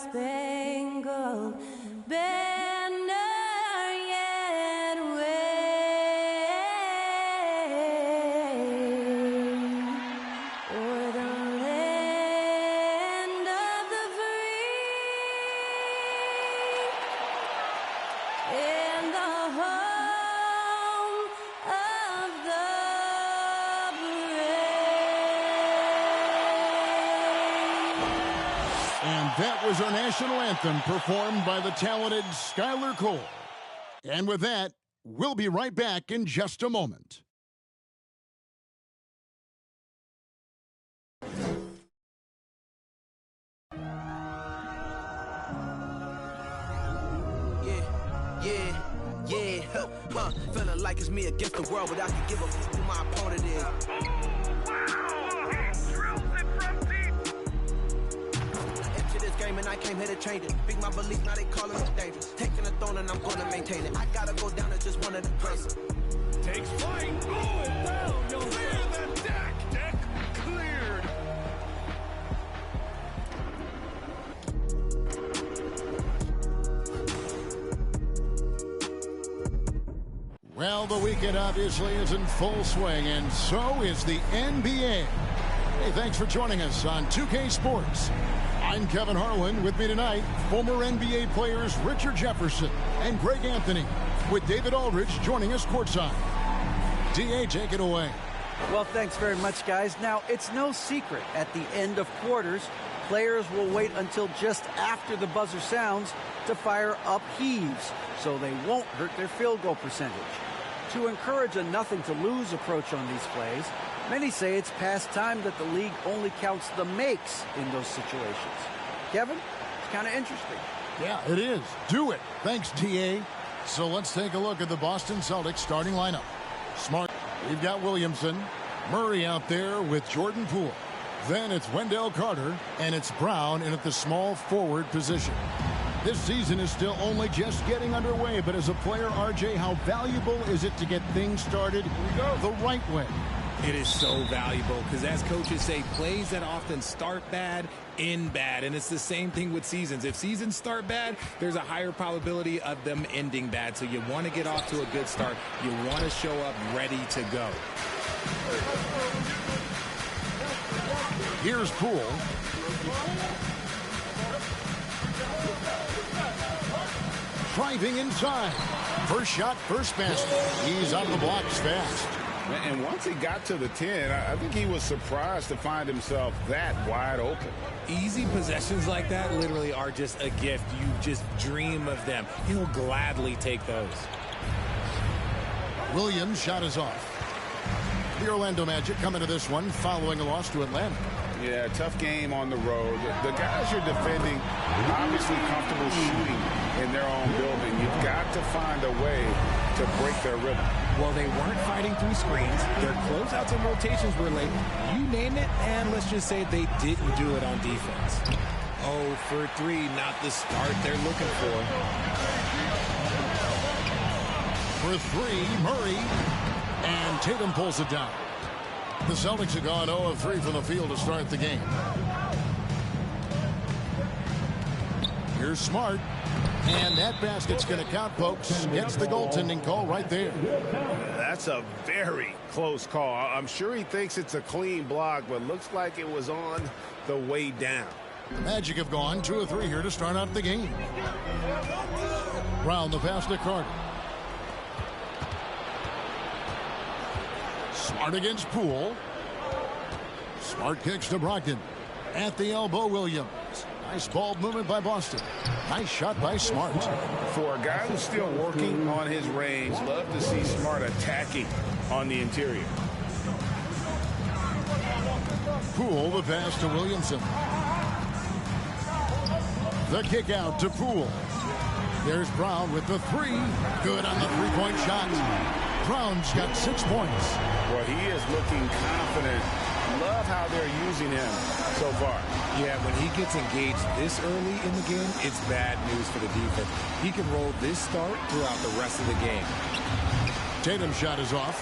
star-spangled banner yet wave o'er the land of the free and the home of the And that was our national anthem performed by the talented Skylar Cole. And with that, we'll be right back in just a moment. Feeling like it's me against the world, but I can give a f who my opponent is. And I came here to change it. Big my belief, now they calling me dangerous. Taking the throne and I'm gonna maintain it. I gotta go down as just one of the greatest. Takes flight, going down, you'll clear the deck. Deck cleared. Well, the weekend obviously is in full swing, and so is the NBA. Hey, thanks for joining us on 2K Sports. I'm Kevin Harlan. With me tonight, former NBA players Richard Jefferson and Greg Anthony, with David Aldridge joining us courtside. D.A., take it away. Well, thanks very much, guys. Now, it's no secret at the end of quarters, players will wait until just after the buzzer sounds to fire up heaves, so they won't hurt their field goal percentage. To encourage a nothing-to-lose approach on these plays, many say it's past time that the league only counts the makes in those situations. Kevin, it's kind of interesting. Yeah, it is. Do it. Thanks, T.A. So let's take a look at the Boston Celtics starting lineup. Smart. We've got Williamson. Murray out there with Jordan Poole. Then it's Wendell Carter, and it's Brown in at the small forward position. This season is still only just getting underway, but as a player, RJ, how valuable is it to get things started the right way? It is so valuable because, as coaches say, plays that often start bad, end bad. And it's the same thing with seasons. If seasons start bad, there's a higher probability of them ending bad. So you want to get off to a good start. You want to show up ready to go. Here's Poole. Driving inside. First shot, first basket. He's on the blocks fast. And once he got to the 10, I think he was surprised to find himself that wide open. Easy possessions like that literally are just a gift. You just dream of them. He'll gladly take those. Williams' shot is off. The Orlando Magic coming to this one following a loss to Atlanta. Yeah, tough game on the road. The guys you're defending obviously comfortable shooting in their own building. You've got to find a way to break their rhythm. Well, they weren't fighting through screens. Their closeouts and rotations were late. You name it, and let's just say they didn't do it on defense. 0 for 3, not the start they're looking for. For 3, Murray, and Tatum pulls it down. The Celtics have gone 0 of 3 from the field to start the game. Here's Smart. And that basket's going to count, folks. Gets the goaltending call right there. That's a very close call. I'm sure he thinks it's a clean block, but looks like it was on the way down. The Magic have gone 2 of 3 here to start out the game. Brown the pass to Carter. Smart against Poole. Smart kicks to Brogdon. At the elbow, Williams. Nice ball movement by Boston. Nice shot by Smart. For a guy who's still working on his range, love to see Smart attacking on the interior. Poole, the pass to Williamson. The kick out to Poole. There's Brown with the 3. Good on the three-point shot. Brown's got 6 points. Well, he is looking confident. Love how they're using him so far. Yeah, when he gets engaged this early in the game, it's bad news for the defense. He can roll this start throughout the rest of the game. Tatum's shot is off.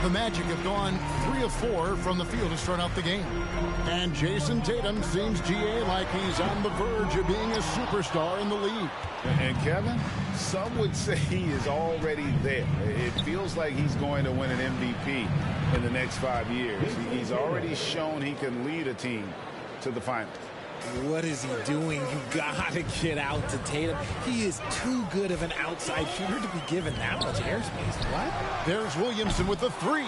The Magic have gone 3 of 4 from the field to start out the game. And Jason Tatum seems, GA, like he's on the verge of being a superstar in the league. And Kevin, some would say he is already there. It feels like he's going to win an MVP in the next 5 years. He's already shown he can lead a team to the finals. What is he doing? You gotta get out to Tatum. He is too good of an outside shooter to be given that much airspace. What? There's Williamson with the 3.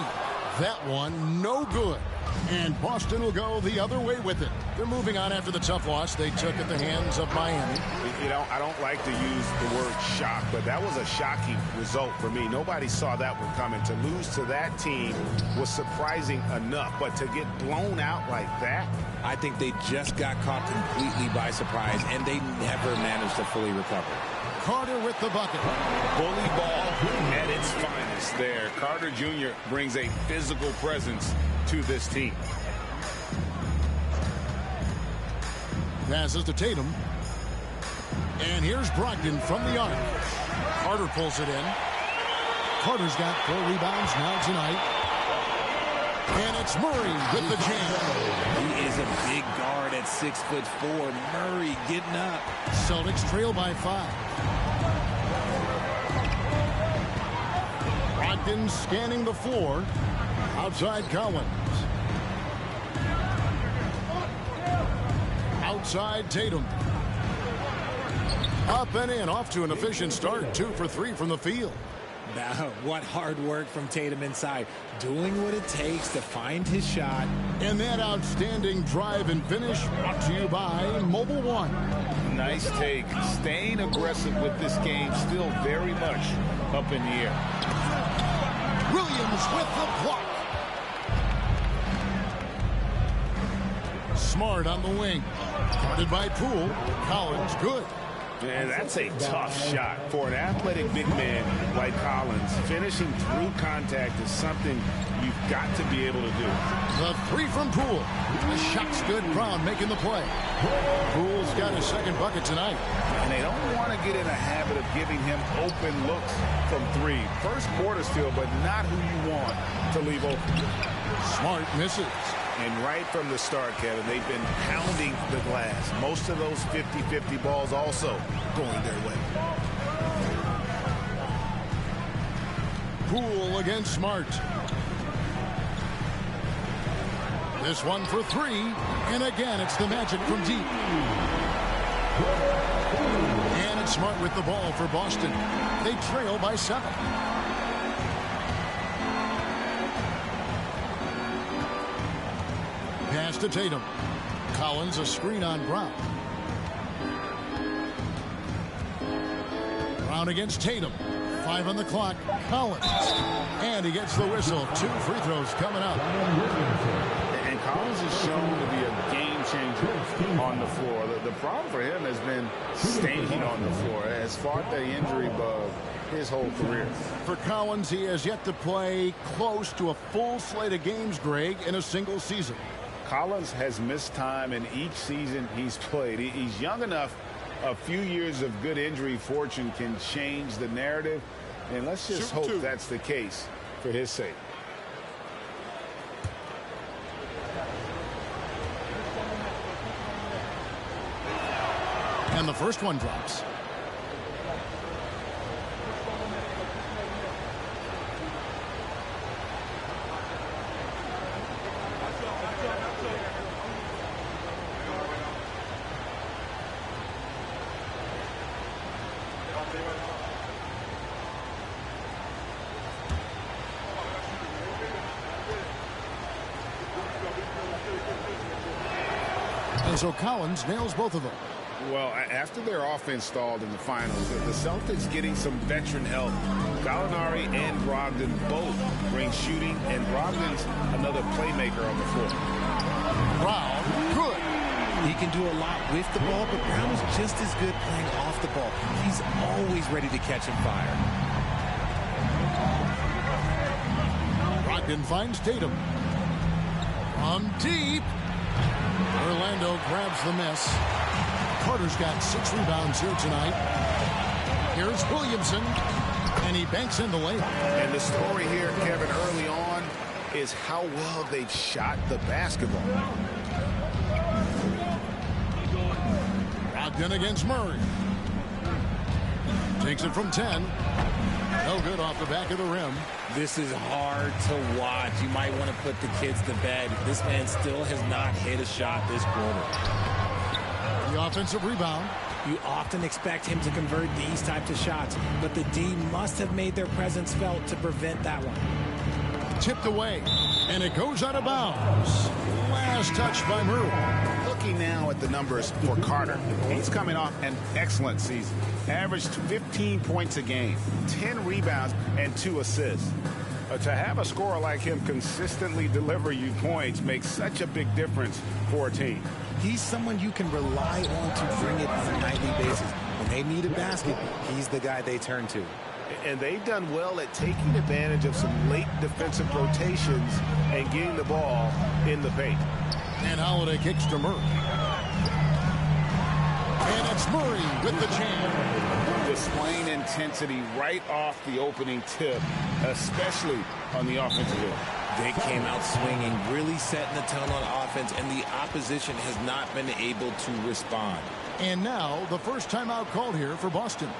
That one, no good. And Boston will go the other way with it. They're moving on after the tough loss they took at the hands of Miami. You know, I don't like to use the word shock, but that was a shocking result for me. Nobody saw that one coming. To lose to that team was surprising enough, but to get blown out like that? I think they just got caught completely by surprise, and they never managed to fully recover. Carter with the bucket. Bully ball at its finest there. Carter Jr. brings a physical presence to this team. Passes to Tatum. And here's Brogdon from the arc. Carter pulls it in. Carter's got 4 rebounds now tonight. And it's Murray with the jam. He is a big guard at 6'4". Murray getting up. Celtics trail by 5. Brogdon scanning the floor. Outside Collins. Outside Tatum. Up and in, off to an efficient start. 2 for 3 from the field. Now, what hard work from Tatum inside. Doing what it takes to find his shot. And that outstanding drive and finish brought to you by Mobile One. Nice take. Staying aggressive with this game, still very much up in the air. Williams with the block. Smart on the wing. Guarded by Poole. Collins, good. Man, that's a tough shot for an athletic big man like Collins. Finishing through contact is something you've got to be able to do. The 3 from Poole. The shot's good. Brown making the play. Poole's got his second bucket tonight. And they don't want to get in a habit of giving him open looks from 3. First quarter still, but not who you want to leave open. Smart misses. And right from the start, Kevin, they've been pounding the glass. Most of those 50-50 balls also going their way. Poole against Smart. This one for 3. And again, it's the Magic from deep. And it's Smart with the ball for Boston. They trail by 7. Pass to Tatum. Collins, a screen on Brown. Brown against Tatum. 5 on the clock. Collins. And he gets the whistle. 2 free throws coming up. And Collins is shown to be a game changer on the floor. The problem for him has been staying on the floor. Has fought the injury bug his whole career. For Collins, he has yet to play close to a full slate of games, Greg, in a single season. Collins has missed time in each season he's played. He's young enough. A few years of good injury fortune can change the narrative. And let's just hope that's the case for his sake. And the first one drops. And so Collins nails both of them. Well, after their offense stalled in the finals, the Celtics getting some veteran help. Gallinari and Brogdon both bring shooting, and Brogdon's another playmaker on the floor. Brown, good. He can do a lot with the ball, but Brown is just as good playing off the ball. He's always ready to catch and fire. Brogdon finds Tatum. From deep. Orlando grabs the miss. Carter's got 6 rebounds here tonight. Here's Williamson, and he banks in the layup. And the story here, Kevin, early on, is how well they've shot the basketball. Brogdon against Murray. Takes it from 10. No good off the back of the rim. This is hard to watch. You might want to put the kids to bed. This man still has not hit a shot this quarter. The offensive rebound. You often expect him to convert these types of shots, but the D must have made their presence felt to prevent that one. Tipped away, and it goes out of bounds. Last touch by Murray. Looking now at the numbers for Carter. He's coming off an excellent season. Averaged 15 points a game, 10 rebounds, and 2 assists. To have a scorer like him consistently deliver you points makes such a big difference for a team. He's someone you can rely on to bring it on a nightly basis. When they need a basket, he's the guy they turn to. And they've done well at taking advantage of some late defensive rotations and getting the ball in the paint. And Holiday kicks to Murray. And it's Murray with the jam. Displaying intensity right off the opening tip, especially on the offensive end. They came out swinging, really setting the tone on offense, and the opposition has not been able to respond. And now the first timeout called here for Boston.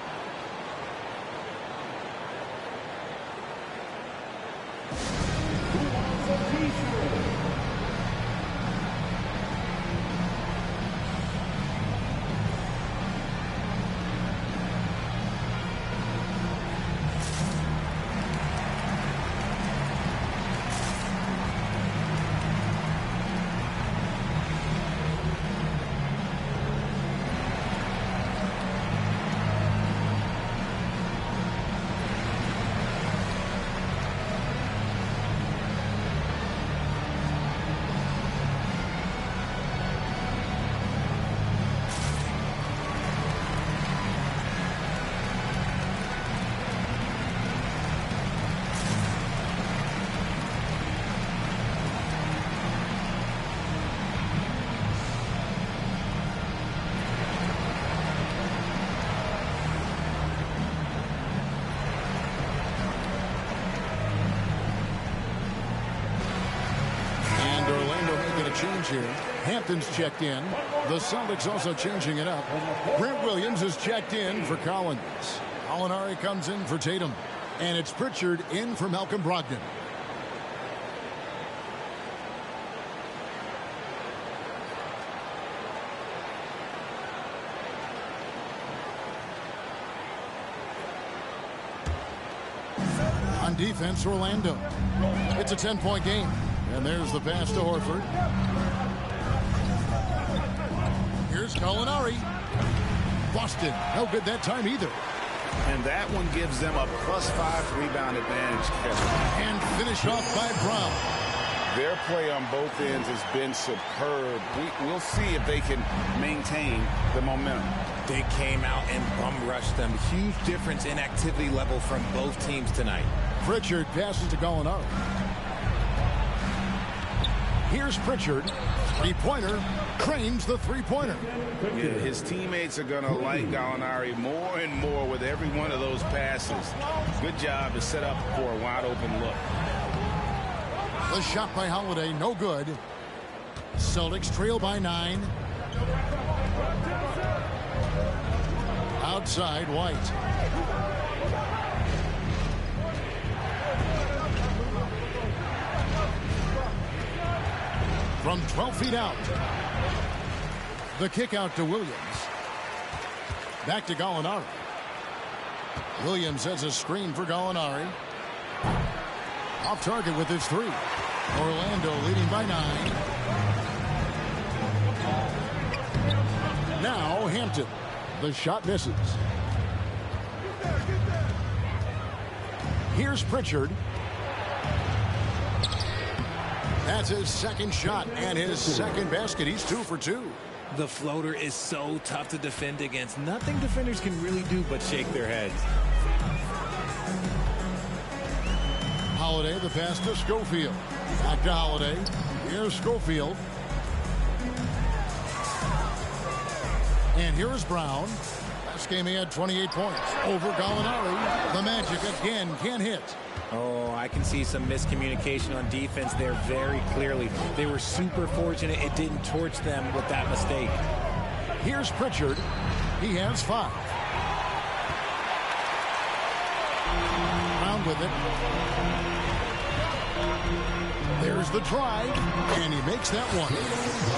Change here. Hampton's checked in. The Celtics also changing it up. Brent Williams is checked in for Collins. Gallinari comes in for Tatum. And it's Pritchard in for Malcolm Brogdon. On defense, Orlando. It's a 10-point game. And there's the pass to Horford. Here's Gallinari. Boston, no good that time either. And that one gives them a +5 rebound advantage, Kevin. And finished off by Brown. Their play on both ends has been superb. We'll see if they can maintain the momentum. They came out and bum rushed them. Huge difference in activity level from both teams tonight. Pritchard passes to Gallinari. Here's Pritchard. Three-pointer. Cranes the three-pointer. Yeah, his teammates are going to like Gallinari more and more with every one of those passes. Good job to set up for a wide-open look. The shot by Holiday, no good. Celtics trail by 9. Outside, White. From 12 feet out. The kick out to Williams. Back to Gallinari. Williams has a screen for Gallinari. Off target with his 3. Orlando leading by 9. Now Hampton. The shot misses. Here's Pritchard. That's his second shot and his second basket. He's 2 for 2. The floater is so tough to defend against. Nothing defenders can really do but shake their heads. Holiday, the pass to Schofield. Back to Holiday. Here's Schofield. And here is Brown. Last game he had 28 points. Over Gallinari. The MaGIC again can't hit. Oh, I can see some miscommunication on defense there very clearly. They were super fortunate it didn't torch them with that mistake. Here's Pritchard. He has 5. Brown with it. There's the drive, and he makes that one.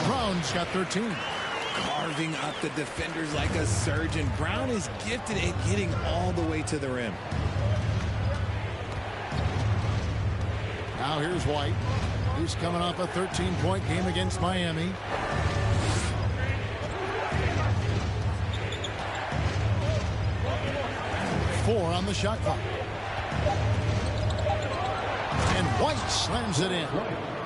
Brown's got 13. Carving up the defenders like a surgeon. Brown is gifted at getting all the way to the rim. Now here's White. He's coming off a 13-point game against Miami. Four on the shot clock. And White slams it in.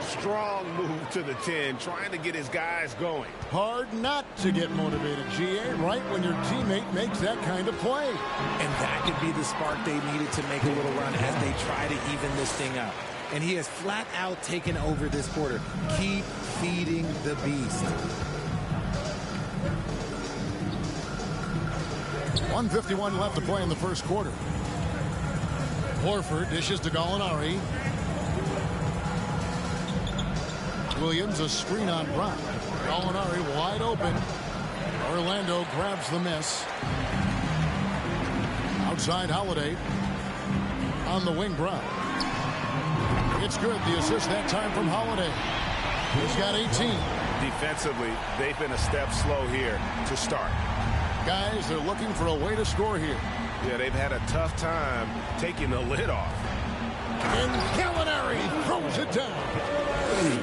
Strong move to the 10, trying to get his guys going. Hard not to get motivated, GA, right when your teammate makes that kind of play. And that could be the spark they needed to make a little run as they try to even this thing up. And he has flat out taken over this quarter. Keep feeding the beast. 1:51 left to play in the first quarter. Horford dishes to Gallinari. Williams a screen on Brown. Gallinari wide open. Orlando grabs the miss. Outside Holiday. On the wing, Brown. It's good. The assist that time from Holiday. He's got 18. Defensively, they've been a step slow here to start. Guys, they're looking for a way to score here. Yeah, they've had a tough time taking the lid off. And Gallinari throws it down.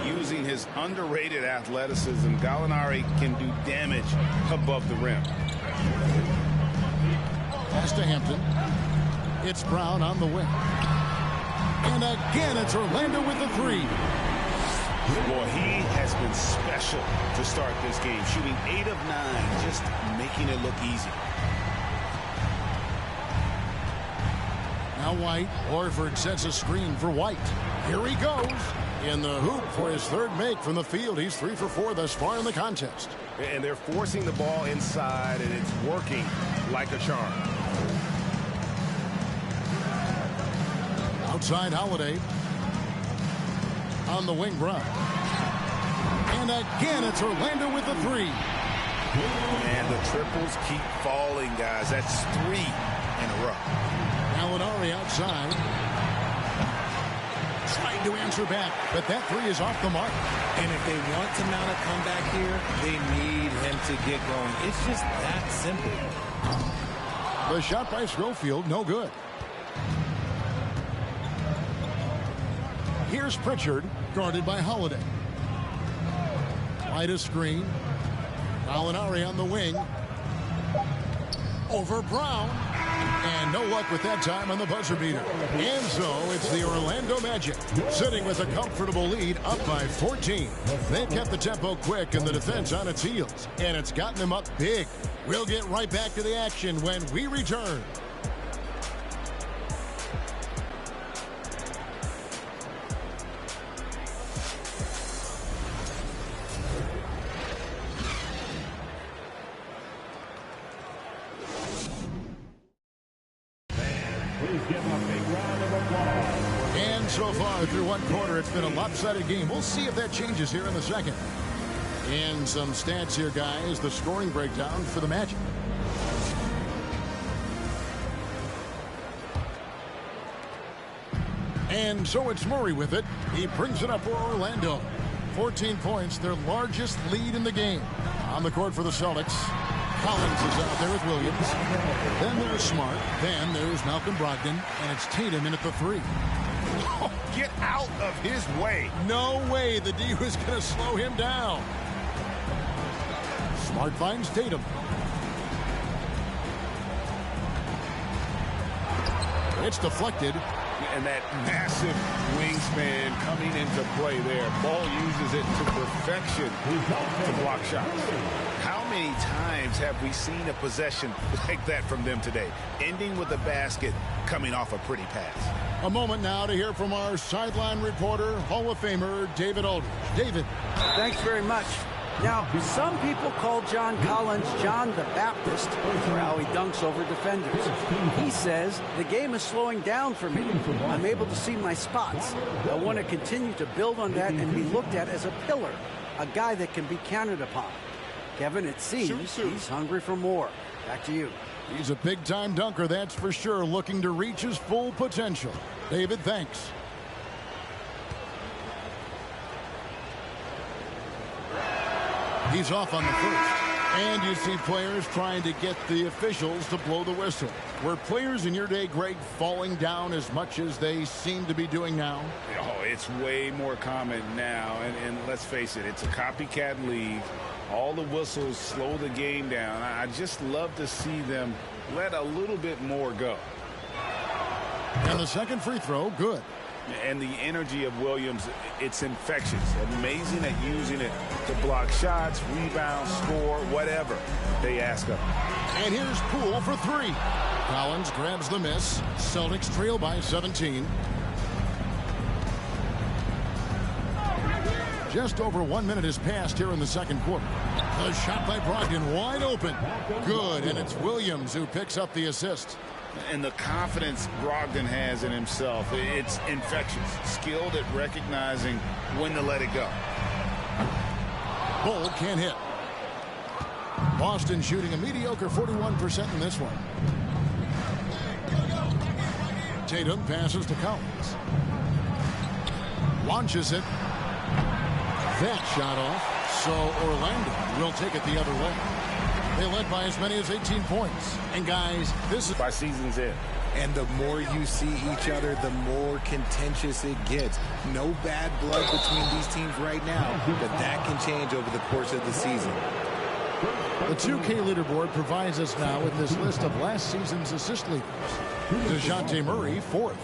Using his underrated athleticism, Gallinari can do damage above the rim. Pass to Hampton. It's Brown on the wing. And again, it's Orlando with the 3. Boy, he has been special to start this game, shooting 8 of 9, just making it look easy. Now White. Horford sets a screen for White. Here he goes. In the hoop for his 3rd make from the field. He's 3 for 4 thus far in the contest. And they're forcing the ball inside, and it's working like a charm. Outside Holiday. On the wing, Brown. And again, it's Orlando with the 3. And the triples keep falling, guys. That's 3 in a row. Gallinari outside. Trying to answer back, but that 3 is off the mark. And if they want to mount a comeback here, they need him to get going. It's just that simple. The shot by Schofield, no good. Here's Pritchard, guarded by Holiday. Wide a screen. Gallinari on the wing. Over Brown. And no luck with that time on the buzzer beater. And so it's the Orlando MaGIC sitting with a comfortable lead up by 14. They've kept the tempo quick and the defense on its heels. And it's gotten them up big. We'll get right back to the action when we return. And so far through one quarter, it's been a lopsided game. We'll see if that changes here in the second. And some stats here, guys. The scoring breakdown for the MaGIC. And so it's Murray with it. He brings it up for Orlando. 14 points, their largest lead in the game. On the court for the Celtics. Collins is out there with Williams. Then there's Smart. Then there's Malcolm Brogdon. And it's Tatum in at the 3. Oh, get out of his way. No way the D was going to slow him down. Smart finds Tatum. It's deflected. And that massive wingspan coming into play there. Ball uses it to perfection to block shots. How many times have we seen a possession like that from them today? Ending with a basket, coming off a pretty pass. A moment now to hear from our sideline reporter, Hall of Famer David Aldridge. David. Thanks very much. Now, some people call John Collins John the Baptist for how he dunks over defenders. He says, the game is slowing down for me. I'm able to see my spots. I want to continue to build on that and be looked at as a pillar, a guy that can be counted upon. Kevin, it seems he's hungry for more. Back to you. He's a big-time dunker, that's for sure, looking to reach his full potential. David, thanks. He's off on the first. And you see players trying to get the officials to blow the whistle. Were players in your day, Greg, falling down as much as they seem to be doing now? Oh, it's way more common now. And let's face it, it's a copycat league. All the whistles slow the game down. I just love to see them let a little bit more go. And the second free throw, good. And the energy of Williams, it's infectious. Amazing at using it to block shots, rebound, score, whatever they ask of him. And here's Poole for three. Collins grabs the miss. Celtics trail by 17. Just over 1 minute has passed here in the second quarter. A shot by Brogdon, wide open. Good, and it's Williams who picks up the assist. And the confidence Brogdon has in himself, it's infectious. Skilled at recognizing when to let it go. Bull can't hit. Boston shooting a mediocre 41% in this one. Tatum passes to Collins. Launches it. That shot off, so Orlando will take it the other way. They led by as many as 18 points. And guys, this is by season's end. And the more you see each other, the more contentious it gets. No bad blood between these teams right now, but that can change over the course of the season. The 2K leaderboard provides us now with this list of last season's assist leaders. DeJounte Murray, fourth.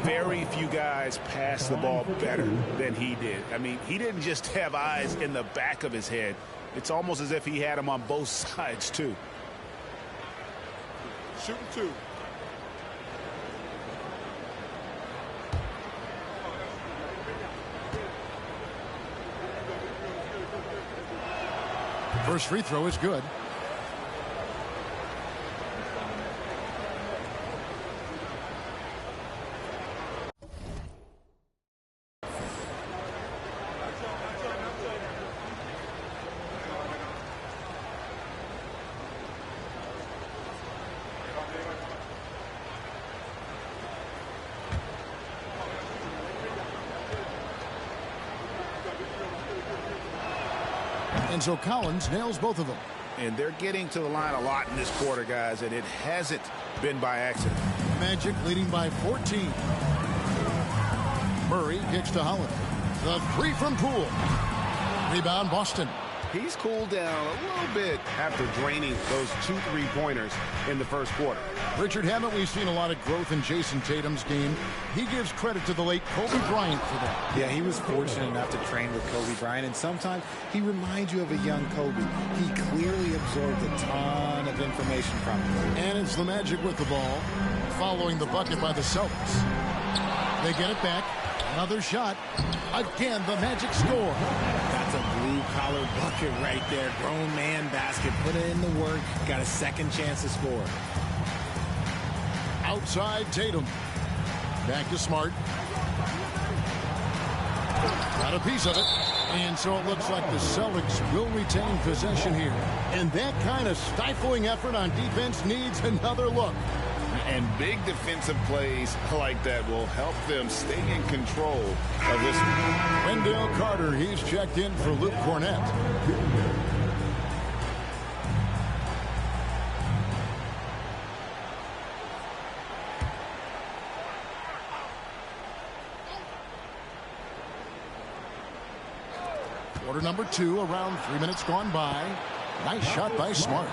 Very few guys pass the ball better than he did. I mean, he didn't just have eyes in the back of his head. It's almost as if he had them on both sides, too. Shooting two. First free throw is good. And so Collins nails both of them. And they're getting to the line a lot in this quarter, guys, and it hasn't been by accident. Magic leading by 14. Murray kicks to Holland. The three from Poole. Rebound Boston. He's cooled down a little bit after draining those 2 3-pointers in the first quarter. Richard, haven't we seen a lot of growth in Jason Tatum's game? He gives credit to the late Kobe Bryant for that. Yeah, he was fortunate enough to train with Kobe Bryant, and sometimes he reminds you of a young Kobe. He clearly absorbed a ton of information from him. And it's the Magic with the ball, following the bucket by the Celtics. They get it back. Another shot. Again, the Magic score. That's a blue-collar bucket right there. Grown man basket. Put in the work. Got a second chance to score. Outside Tatum. Back to Smart. Got a piece of it. And so it looks like the Celtics will retain possession here. And that kind of stifling effort on defense needs another look. And big defensive plays like that will help them stay in control of this one. Wendell Carter, he's checked in for Luke Cornett. Quarter number 2, around 3 minutes gone by. Nice shot by Smart.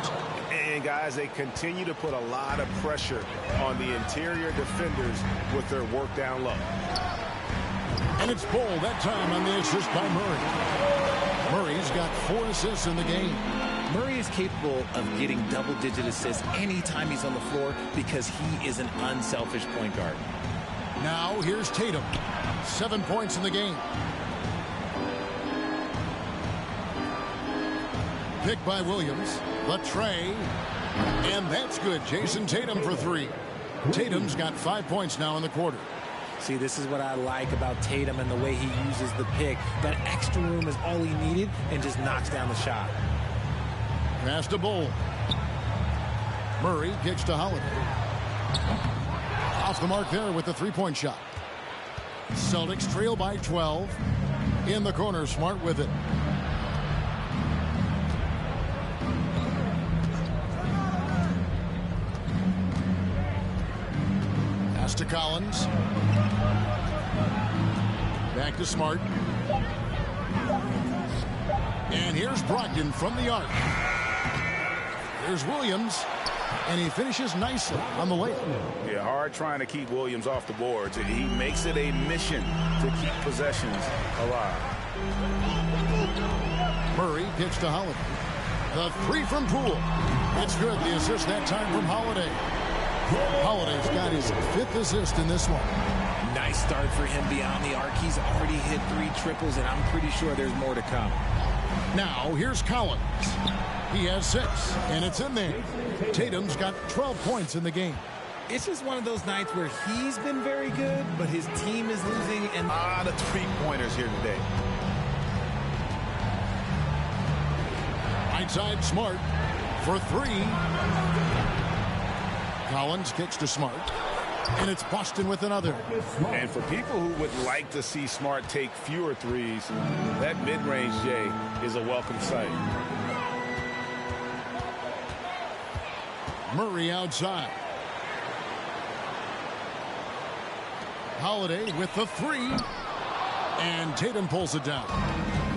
And guys, they continue to put a lot of pressure on the interior defenders with their work down low. And it's Bull that time on the assist by Murray. Murray's got 4 assists in the game. Murray is capable of getting double-digit assists anytime he's on the floor because he is an unselfish point guard. Now here's Tatum. 7 points in the game. pick by Williams. The tray. And that's good. Jason Tatum for 3. Tatum's got 5 points now in the quarter. See, this is what I like about Tatum and the way he uses the pick. That extra room is all he needed and just knocks down the shot. Pass to Bull. Murray kicks to Holiday. Off the mark there with the 3-point shot. Celtics trail by 12. In the corner, Smart with it. Pass to Collins. Back to Smart. And here's Brogdon from the arc. There's Williams. And he finishes nicely on the layup. Yeah, hard trying to keep Williams off the boards. He makes it a mission to keep possessions alive. Murray kicks to Holiday. The 3 from Poole. It's good. The assist that time from Holiday. Holiday's got his 5th assist in this one. Nice start for him beyond the arc. He's already hit 3 triples, and I'm pretty sure there's more to come. Now, here's Collins. He has 6, and it's in there. Tatum's got 12 points in the game. It's just one of those nights where he's been very good, but his team is losing. And a lot of 3-pointers here today. Right side, Smart for 3. Collins kicks to Smart. And it's Boston with another. And for people who would like to see Smart take fewer threes, that mid-range J is a welcome sight. Murray outside. Holiday with the 3. And Tatum pulls it down.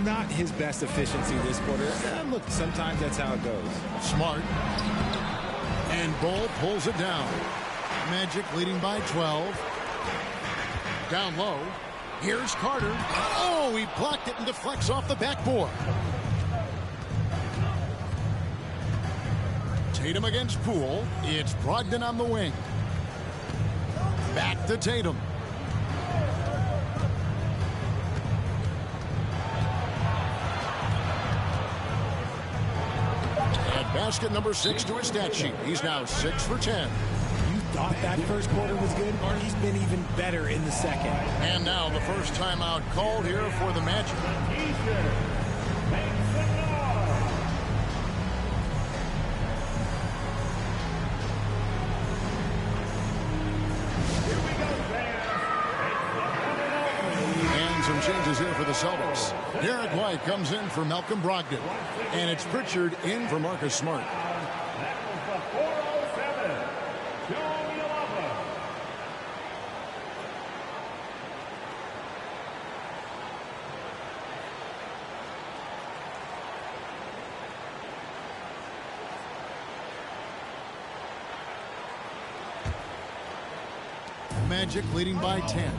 Not his best efficiency this quarter. Look, sometimes that's how it goes. Smart. And Bull pulls it down. MaGIC leading by 12. Down low. Here's Carter. Oh, he blocked it and deflects off the backboard. Tatum against Poole. It's Brogdon on the wing. Back to Tatum. And basket number 6 to his stat sheet. He's now 6 for 10. You thought that first quarter was good? He's been even better in the second. And now the first timeout called here for the MaGIC. Some changes here for the Celtics. Derek White comes in for Malcolm Brogdon. And it's Pritchard in for Marcus Smart. MaGIC leading by 10.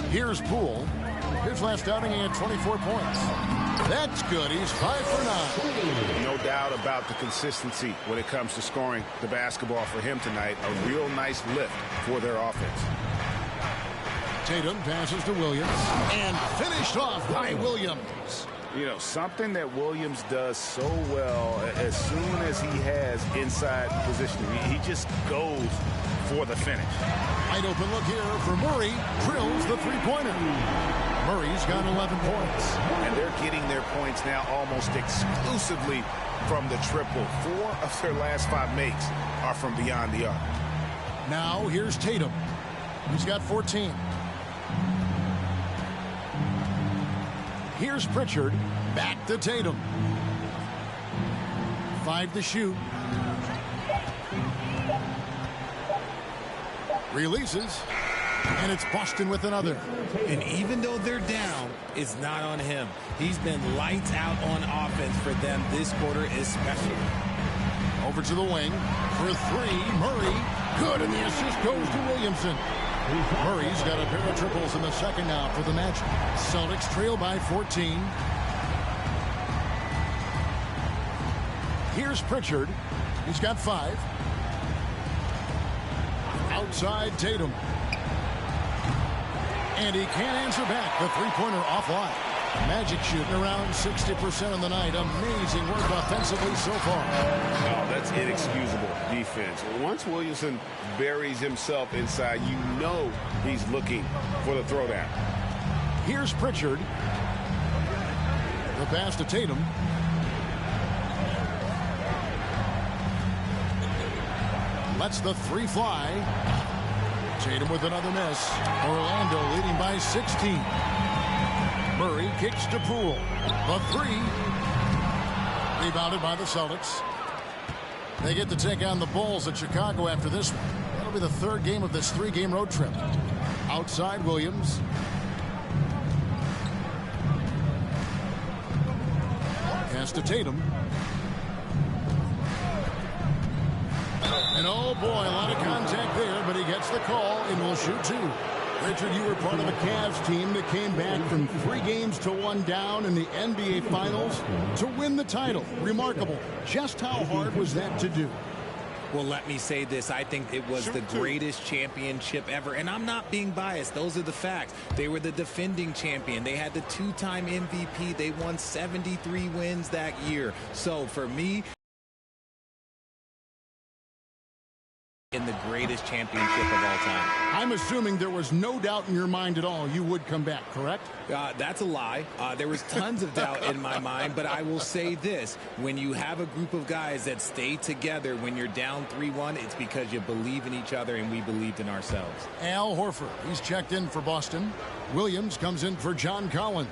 Here's Poole. His last outing, he had 24 points. That's good. He's 5 for 9. No doubt about the consistency when it comes to scoring the basketball for him tonight. A real nice lift for their offense. Tatum passes to Williams. And finished off by Williams. You know, something that Williams does so well as soon as he has inside position, he just goes for the finish. Wide open look here for Murray. Drills the 3-pointer. Murray's got 11 points. And they're getting their points now almost exclusively from the triple. 4 of their last 5 makes are from beyond the arc. Now here's Tatum. He's got 14. Here's Pritchard. Back to Tatum. 5 to shoot. Releases. And it's Boston with another. And even though they're down, it's not on him. He's been lights out on offense for them this quarter especially. Over to the wing. For 3, Murray. Good, and the assist goes to Williamson. Murray's got a pair of triples in the second now for the match. Celtics trail by 14. Here's Pritchard. He's got 5. Outside Tatum. And he can't answer back. The 3-pointer offline. MaGIC shooting around 60% of the night. Amazing work offensively so far. Oh, that's inexcusable defense. Once Williamson buries himself inside, you know he's looking for the throwdown. Here's Pritchard. The pass to Tatum. Lets the three fly. Tatum with another miss. Orlando leading by 16. Murray kicks to Poole. The three. Rebounded by the Celtics. They get to take on the Bulls at Chicago after this one. That'll be the third game of this three-game road trip. Outside Williams. Pass to Tatum. And oh boy, a lot of contact there, but he gets the call and will shoot two. Richard, you were part of a Cavs team that came back from 3 games to 1 down in the NBA Finals to win the title. Remarkable. Just how hard was that to do? Well, let me say this. I think it was the greatest championship ever. And I'm not being biased. Those are the facts. They were the defending champion. They had the 2-time MVP. They won 73 wins that year. So for me, in the greatest championship of all time. I'm assuming there was no doubt in your mind at all you would come back, correct? That's a lie. There was tons of doubt in my mind, but I will say this. When you have a group of guys that stay together when you're down 3-1, it's because you believe in each other and we believed in ourselves. Al Horford, he's checked in for Boston. Williams comes in for John Collins.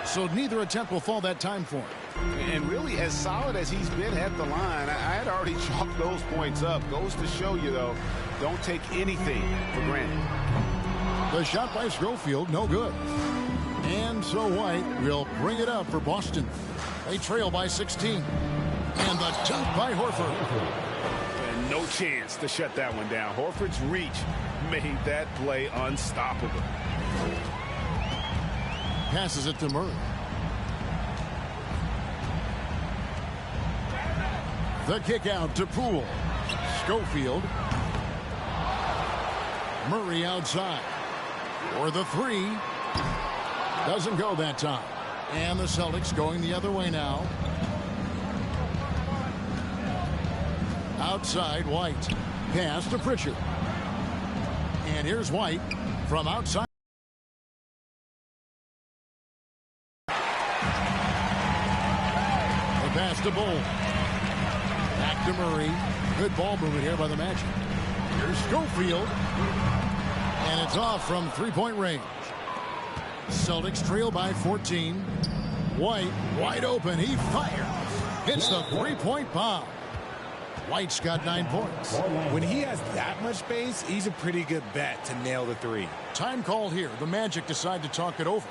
So neither attempt will fall that time for him. And really, as solid as he's been at the line, I had already chalked those points up. Goes to show you, though, don't take anything for granted. The shot by Schofield, no good. And so White will bring it up for Boston. They trail by 16. And the dunk by Horford. And no chance to shut that one down. Horford's reach made that play unstoppable. Passes it to Murray. The kick out to Poole. Schofield. Murray outside. For the three. Doesn't go that time. And the Celtics going the other way now. Outside White. Pass to Pritchard. And here's White from outside. The pass to Bull. Back to Murray. Good ball movement here by the MaGIC. Here's Schofield. And it's off from three-point range. Celtics trail by 14. White wide open. He fires. Hits the three-point bomb. White's got 9 points. When he has that much space, he's a pretty good bet to nail the three. Time called here. The MaGIC decide to talk it over.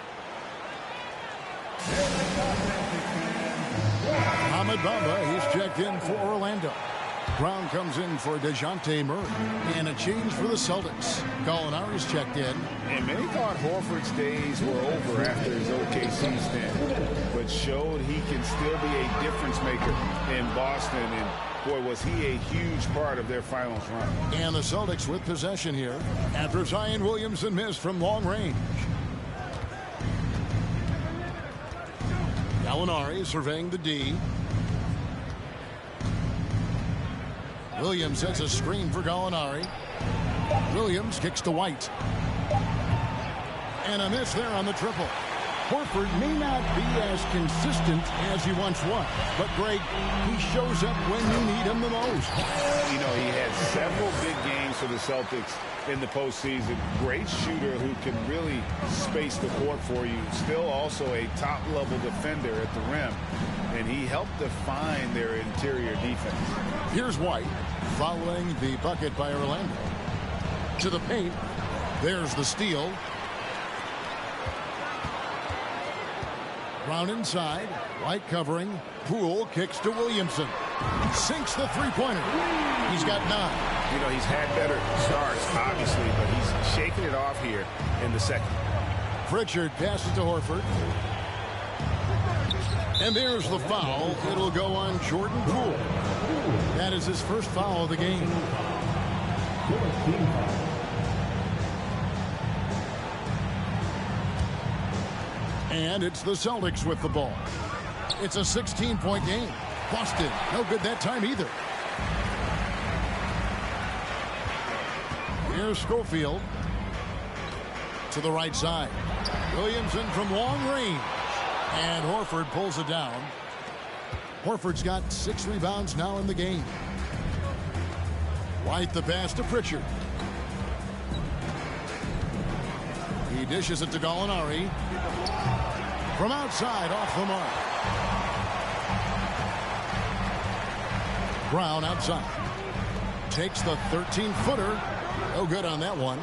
Ahmed Bamba, he's checked in for Orlando. Brown comes in for DeJounte Murray. And a change for the Celtics. Gallinari's checked in. And many thought Horford's days were over after his OKC stint, but showed he can still be a difference maker in Boston. And boy, was he a huge part of their finals run. And the Celtics with possession here after Zion Williamson missed from long range. Gallinari surveying the D. Williams sets a screen for Gallinari. Williams kicks to White. And a miss there on the triple. Horford may not be as consistent as he once was, but Greg, he shows up when you need him the most. You know, he had several big games for the Celtics in the postseason. Great shooter who can really space the court for you. Still also a top-level defender at the rim, and he helped define their interior defense. Here's White following the bucket by Orlando. To the paint. There's the steal. Brown inside. White covering. Poole kicks to Williamson. Sinks the three-pointer. He's got 9. You know, he's had better starts, obviously, but he's shaking it off here in the second. Pritchard passes to Horford. And there's the foul. It'll go on Jordan Poole. That is his first foul of the game. And it's the Celtics with the ball. It's a 16-point game. Boston, no good that time either. Here's Schofield to the right side. Williamson from long range. And Horford pulls it down. Horford's got 6 rebounds now in the game. White the pass to Pritchard. He dishes it to Gallinari. From outside, off the mark. Brown outside. Takes the 13-footer. No good on that one.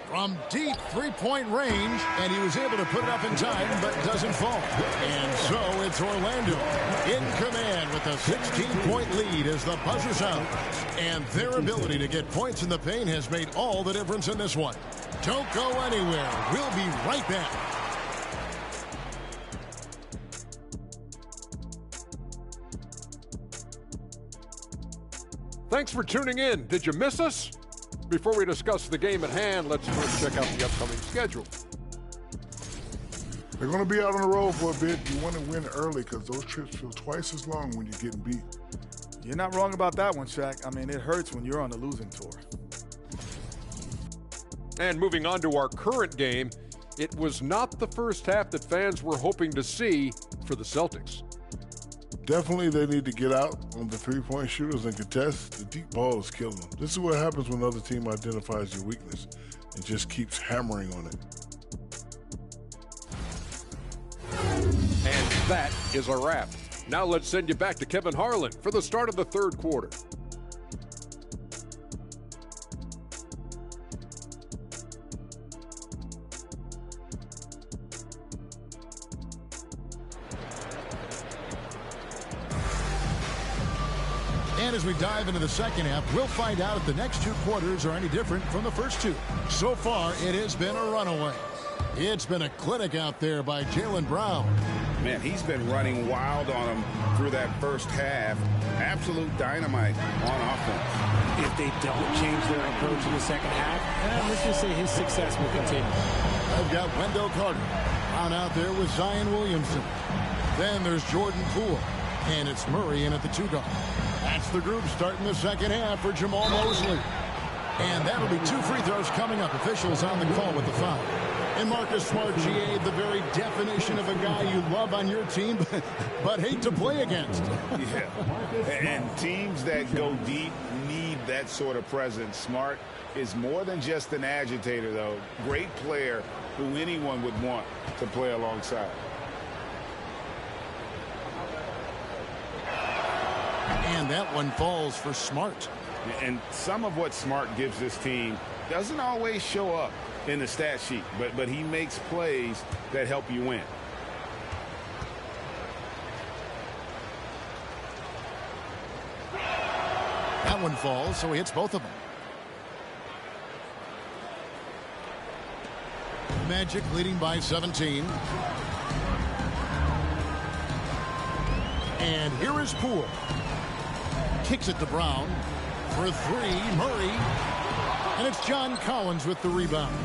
From deep three-point range, and he was able to put it up in time, but doesn't fall. And so it's Orlando in command with a 16-point lead as the buzzer sounds. And their ability to get points in the paint has made all the difference in this one. Don't go anywhere. We'll be right back. Thanks for tuning in. Did you miss us? Before we discuss the game at hand, let's first check out the upcoming schedule. They're going to be out on the road for a bit. You want to win early because those trips feel twice as long when you're getting beat. You're not wrong about that one, Shaq. I mean, it hurts when you're on the losing tour. And moving on to our current game, it was not the first half that fans were hoping to see for the Celtics. Definitely they need to get out on the three-point shooters and contest. The deep ball is killing them. This is what happens when another team identifies your weakness and just keeps hammering on it. And that is a wrap. Now let's send you back to Kevin Harlan for the start of the third quarter. And as we dive into the second half, we'll find out if the next 2 quarters are any different from the first 2. So far, it has been a runaway. It's been a clinic out there by Jaylen Brown. Man, he's been running wild on him through that first half. Absolute dynamite on offense. If they don't change their approach in the second half, let's just say his success will continue. I've got Wendell Carter. Brown out there with Zion Williamson. Then there's Jordan Poole. And it's Murray in at the 2 guard. That's the group starting the second half for Jamal Mosley. And that'll be 2 free throws coming up. Officials on the call with the foul. And Marcus Smart, GA, the very definition of a guy you love on your team, but hate to play against. Yeah. And teams that go deep need that sort of presence. Smart is more than just an agitator, though. Great player who anyone would want to play alongside. And that one falls for Smart. And some of what Smart gives this team doesn't always show up in the stat sheet, but he makes plays that help you win. That one falls, so he hits both of them. MaGIC leading by 17. And here is Poole. Kicks it to Brown for 3. Murray. And it's John Collins with the rebound.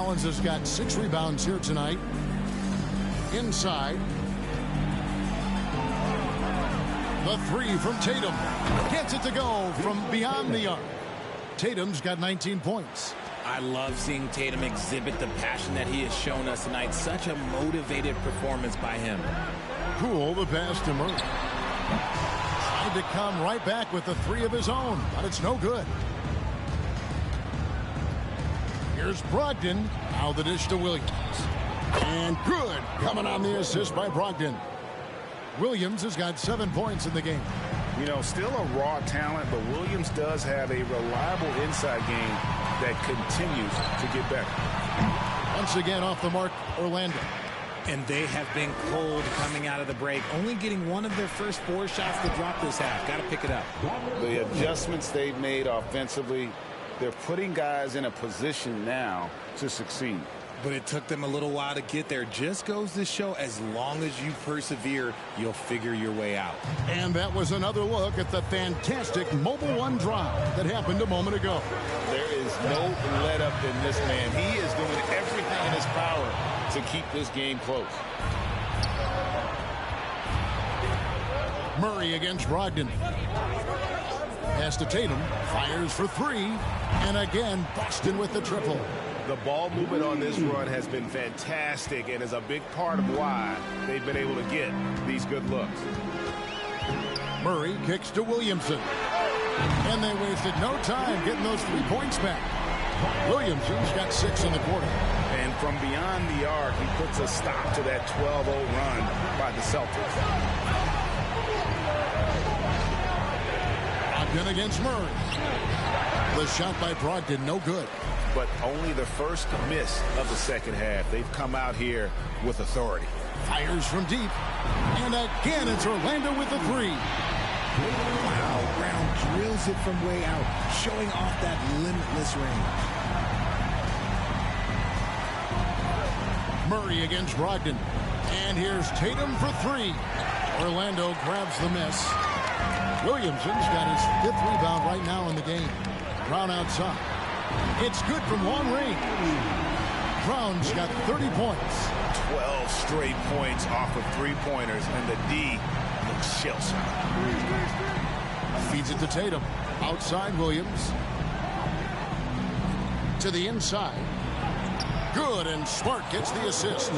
Collins has got 6 rebounds here tonight. Inside. The 3 from Tatum. Gets it to go from beyond the arc. Tatum's got 19 points. I love seeing Tatum exhibit the passion that he has shown us tonight. Such a motivated performance by him. Poole, the pass to Murray. Tried to come right back with the 3 of his own, but it's no good. Here's Brogdon. Now the dish to Williams. And good. Coming on the assist by Brogdon. Williams has got 7 points in the game. You know, still a raw talent, but Williams does have a reliable inside game that continues to get better. Once again off the mark, Orlando. And they have been cold coming out of the break. Only getting one of their first 4 shots to drop this half. Got to pick it up. The adjustments they've made offensively, they're putting guys in a position now to succeed. But it took them a little while to get there. Just goes to show, as long as you persevere, you'll figure your way out. And that was another look at the fantastic Mobile One drive that happened a moment ago. There is no let up in this man. He is doing everything in his power to keep this game close. Murray against Brogdon. Pass to Tatum. Fires for 3. And again, Boston with the triple. The ball movement on this run has been fantastic and is a big part of why they've been able to get these good looks. Murray kicks to Williamson. And they wasted no time getting those 3 points back. Williamson's got 6 in the quarter. And from beyond the arc, he puts a stop to that 12-0 run by the Celtics. Brogdon against Murray. The shot by Brogdon, no good. But only the first miss of the second half. They've come out here with authority. Fires from deep. And again, it's Orlando with the 3. Wow, Brown drills it from way out, showing off that limitless range. Murray against Brogdon. And here's Tatum for 3. Orlando grabs the miss. Williamson's got his 5th rebound right now in the game. Brown outside. It's good from long range. Brown's got 30 points. 12 straight points off of 3-pointers, and the D looks shell-shocked. Feeds it to Tatum. Outside Williams. To the inside. Good, and Smart gets the assist.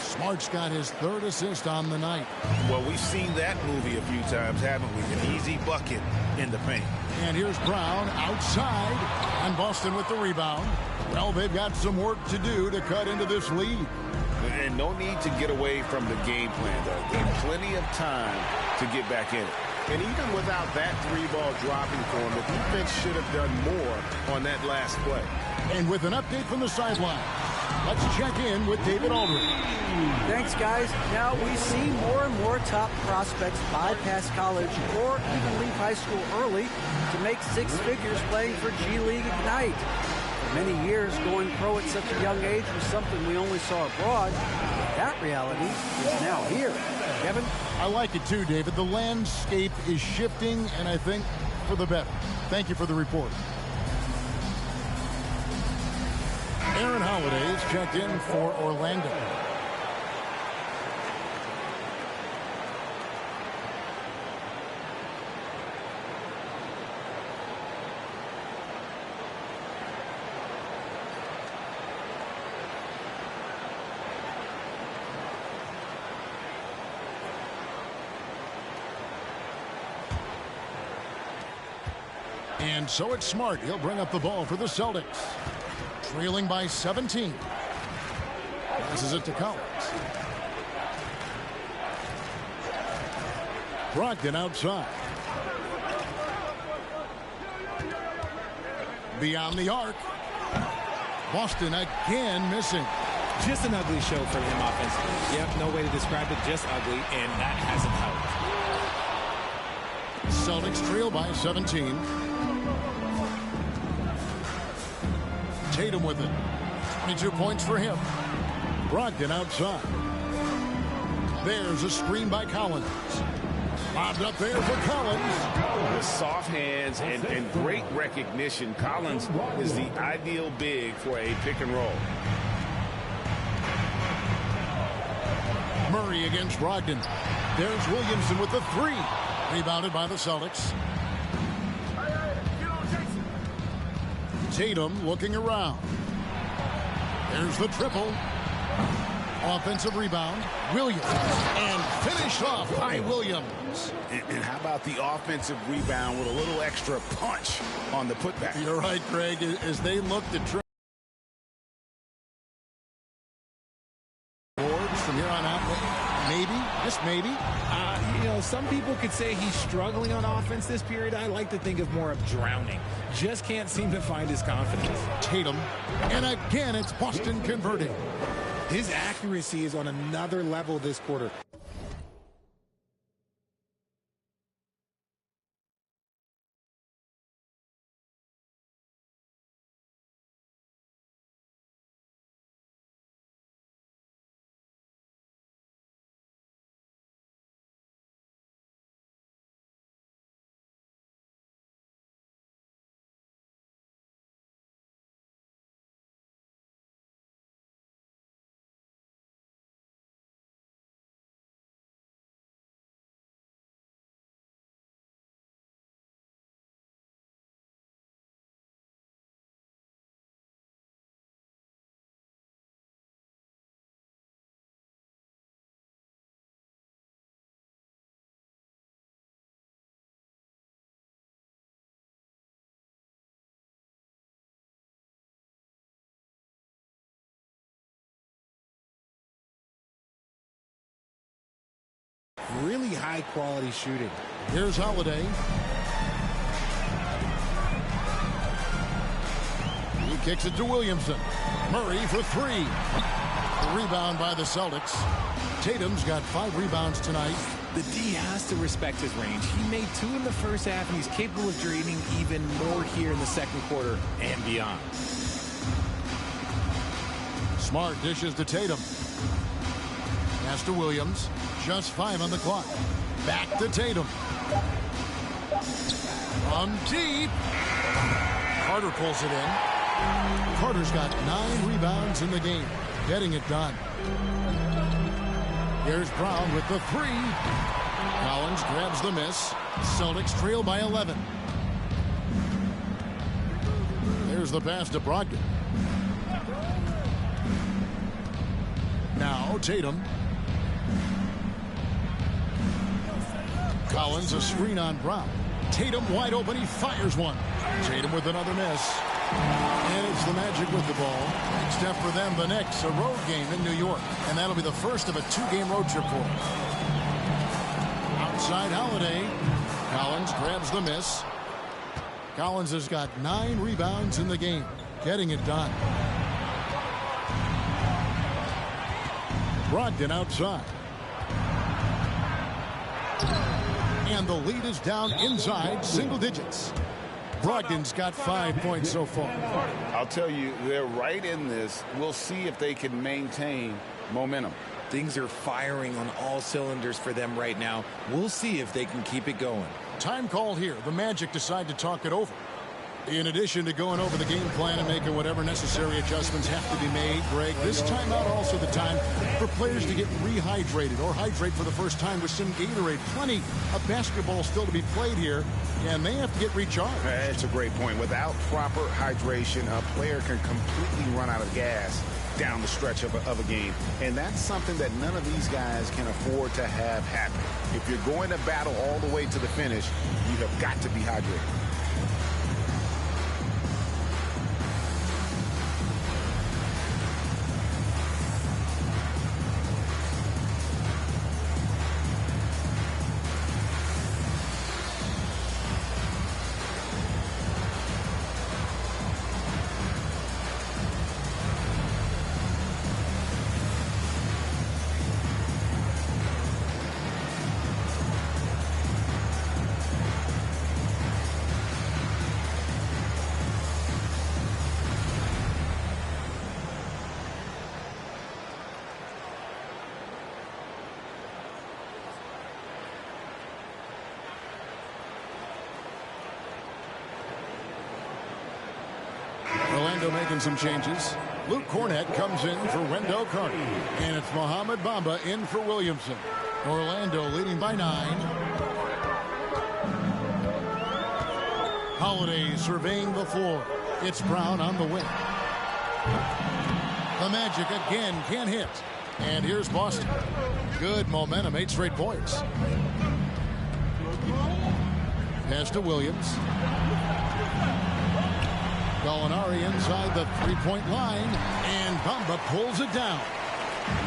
Smart's got his 3rd assist on the night. Well, we've seen that movie a few times, haven't we? An easy bucket in the paint. And here's Brown outside, and Boston with the rebound. Well, they've got some work to do to cut into this lead. And no need to get away from the game plan, though. There's plenty of time to get back in it. And even without that 3-ball dropping for him, the defense should have done more on that last play. And with an update from the sideline, let's check in with David Aldridge. Thanks, guys. Now we see more and more top prospects bypass college or even leave high school early to make 6 figures playing for G League Ignite. For many years, going pro at such a young age was something we only saw abroad. That reality is now here. Kevin? I like it too, David. The landscape is shifting, and I think for the better. Thank you for the report. Aaron Holiday is checked in for Orlando. And so it's Smart. He'll bring up the ball for the Celtics. Trailing by 17. Passes it to Collins. Brogdon outside. Beyond the arc. Boston again missing. Just an ugly show for him offensively. Yep, no way to describe it, just ugly, and that hasn't helped. Celtics trail by 17. Tatum with it. 22 points for him. Brogdon outside. There's a screen by Collins. Lobbed up there for Collins. With soft hands and great recognition, Collins is the ideal big for a pick and roll. Murray against Brogdon. There's Williamson with the three. Rebounded by the Celtics. Tatum looking around. There's the triple. Offensive rebound. Williams. And finished off by Williams. And how about the offensive rebound with a little extra punch on the putback? You're right, Greg. As they look to trip from here on out, maybe, just maybe. You know, some people could say he's struggling on offense this period. I like to think of more of drowning. Just can't seem to find his confidence. Tatum. And again, it's Boston converting. His accuracy is on another level this quarter. Really high quality shooting. Here's Holiday. He kicks it to Williamson. Murray for three. The rebound by the Celtics. Tatum's got 5 rebounds tonight. The D has to respect his range. He made 2 in the first half, and he's capable of draining even more here in the second quarter and beyond. Smart dishes to Tatum. Pass to Williams. Just 5 on the clock. Back to Tatum. From deep. Carter pulls it in. Carter's got 9 rebounds in the game. Getting it done. Here's Brown with the 3. Collins grabs the miss. Celtics trail by 11. There's the pass to Brogdon. Now Tatum. Collins, a screen on Brown. Tatum wide open. He fires one. Tatum with another miss. And it's the Magic with the ball. Next step for them, the Knicks, a road game in New York. And that'll be the first of a 2-game road trip for them. Outside Holiday. Collins grabs the miss. Collins has got 9 rebounds in the game. Getting it done. Brogdon outside. And the lead is down inside single digits. Brogdon's got 5 points so far. I'll tell you, they're right in this. We'll see if they can maintain momentum. Things are firing on all cylinders for them right now. We'll see if they can keep it going. Time call here. The Magic decide to talk it over. In addition to going over the game plan and making whatever necessary adjustments have to be made, Greg, this timeout also the time for players to get rehydrated or hydrate for the first time with some Gatorade. Plenty of basketball still to be played here, and they have to get recharged. That's a great point. Without proper hydration, a player can completely run out of gas down the stretch of a game. And that's something that none of these guys can afford to have happen. If you're going to battle all the way to the finish, you have got to be hydrated. Orlando making some changes. Luke Cornett comes in for Wendell Carter. And it's Mohamed Bamba in for Williamson. Orlando leading by 9. Holiday surveying the floor. It's Brown on the wing. The MaGIC again can't hit. And here's Boston. Good momentum, 8 straight points. Pass to Williams. Gallinari inside the three-point line. And Bamba pulls it down.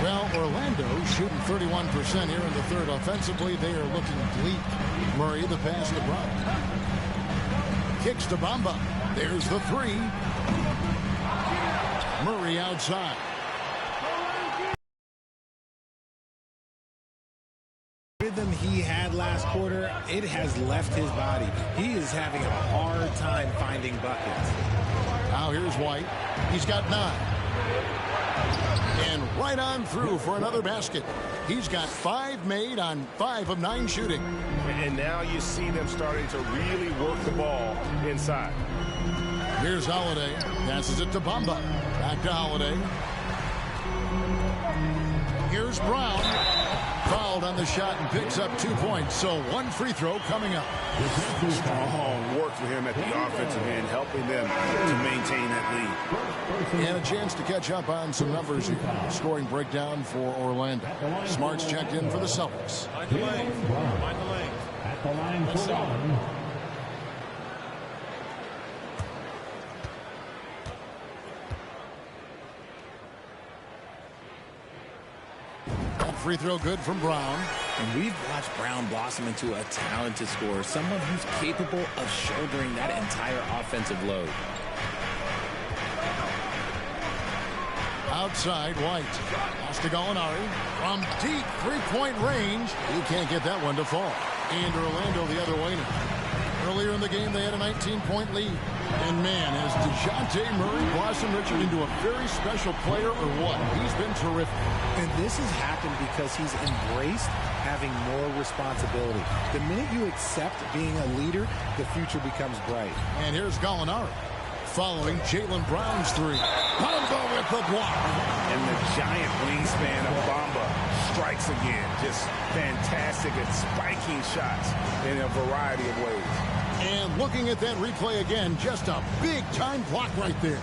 Well, Orlando shooting 31% here in the third. Offensively, they are looking bleak. Murray, the pass to Brown. Kicks to Bamba. There's the 3. Murray outside. Rhythm he had last quarter, it has left his body. He is having a hard time finding buckets. Now here's White. He's got 9. And right on through for another basket. He's got 5 made on 5 of 9 shooting. And now you see them starting to really work the ball inside. Here's Holiday. Passes it to Bamba. Back to Holiday. Here's Brown. Fouled on the shot and picks up 2 points. So 1 free throw coming up. Strong work for him at the offensive end, helping them to maintain that lead. And a chance to catch up on some numbers here. Scoring breakdown for Orlando. Smart's checked in for the Celtics. At the line for one. Free throw good from Brown. And we've watched Brown blossom into a talented scorer, someone who's capable of shouldering that entire offensive load. Outside, White. Pass to Gallinari. From deep three-point range. He can't get that one to fall. And Orlando the other way now. Earlier in the game, they had a 19-point lead. And man, has DeJounte Murray blossomed, Richard, into a very special player or what? He's been terrific. And this has happened because he's embraced having more responsibility. The minute you accept being a leader, the future becomes bright. And here's Gallinari following Jaylen Brown's 3. Bamba with the block. And the giant wingspan of Bamba strikes again. Just fantastic at spiking shots in a variety of ways. And looking at that replay again, just a big-time block right there.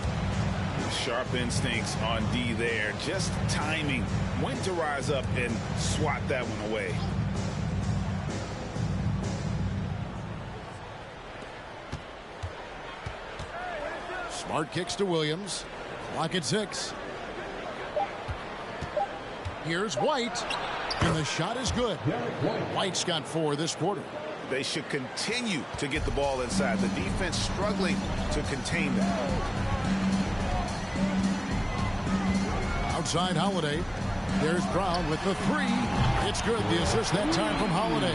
Sharp instincts on D there. Just timing. When to rise up and swat that one away. Smart kicks to Williams. Clock at 6. Here's White. And the shot is good. White's got 4 this quarter. They should continue to get the ball inside. The defense struggling to contain that. Outside Holiday. There's Brown with the 3. It's good. The assist that time from Holiday.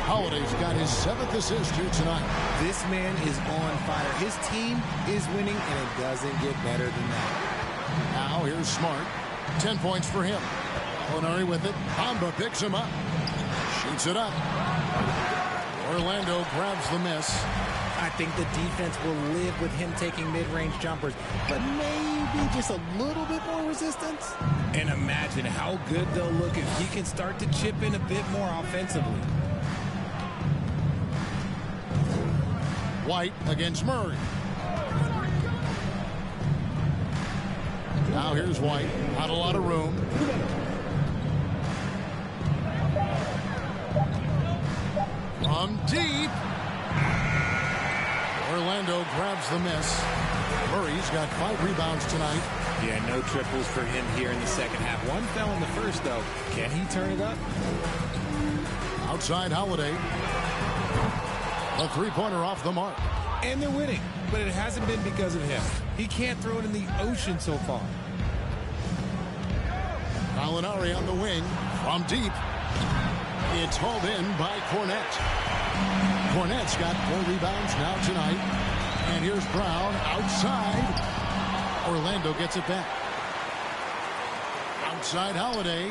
Holiday's got his 7th assist here tonight. This man is on fire. His team is winning, and it doesn't get better than that. Now here's Smart. 10 points for him. Gallinari with it. Bamba picks him up. Shoots it up. Orlando grabs the miss. I think the defense will live with him taking mid-range jumpers, but maybe just a little bit more resistance. And imagine how good they'll look if he can start to chip in a bit more offensively. White against Murray. Now here's White. Not a lot of room. From deep. Orlando grabs the miss. Murray's got 5 rebounds tonight. Yeah, no triples for him here in the second half. One fell in the first, though. Can he turn it up? Outside Holiday. A three-pointer off the mark. And they're winning, but it hasn't been because of him. He can't throw it in the ocean so far. Gallinari on the wing. From deep. It's hauled in by Cornett. Cornett's got 4 rebounds now tonight. And here's Brown outside. Orlando gets it back. Outside Holiday.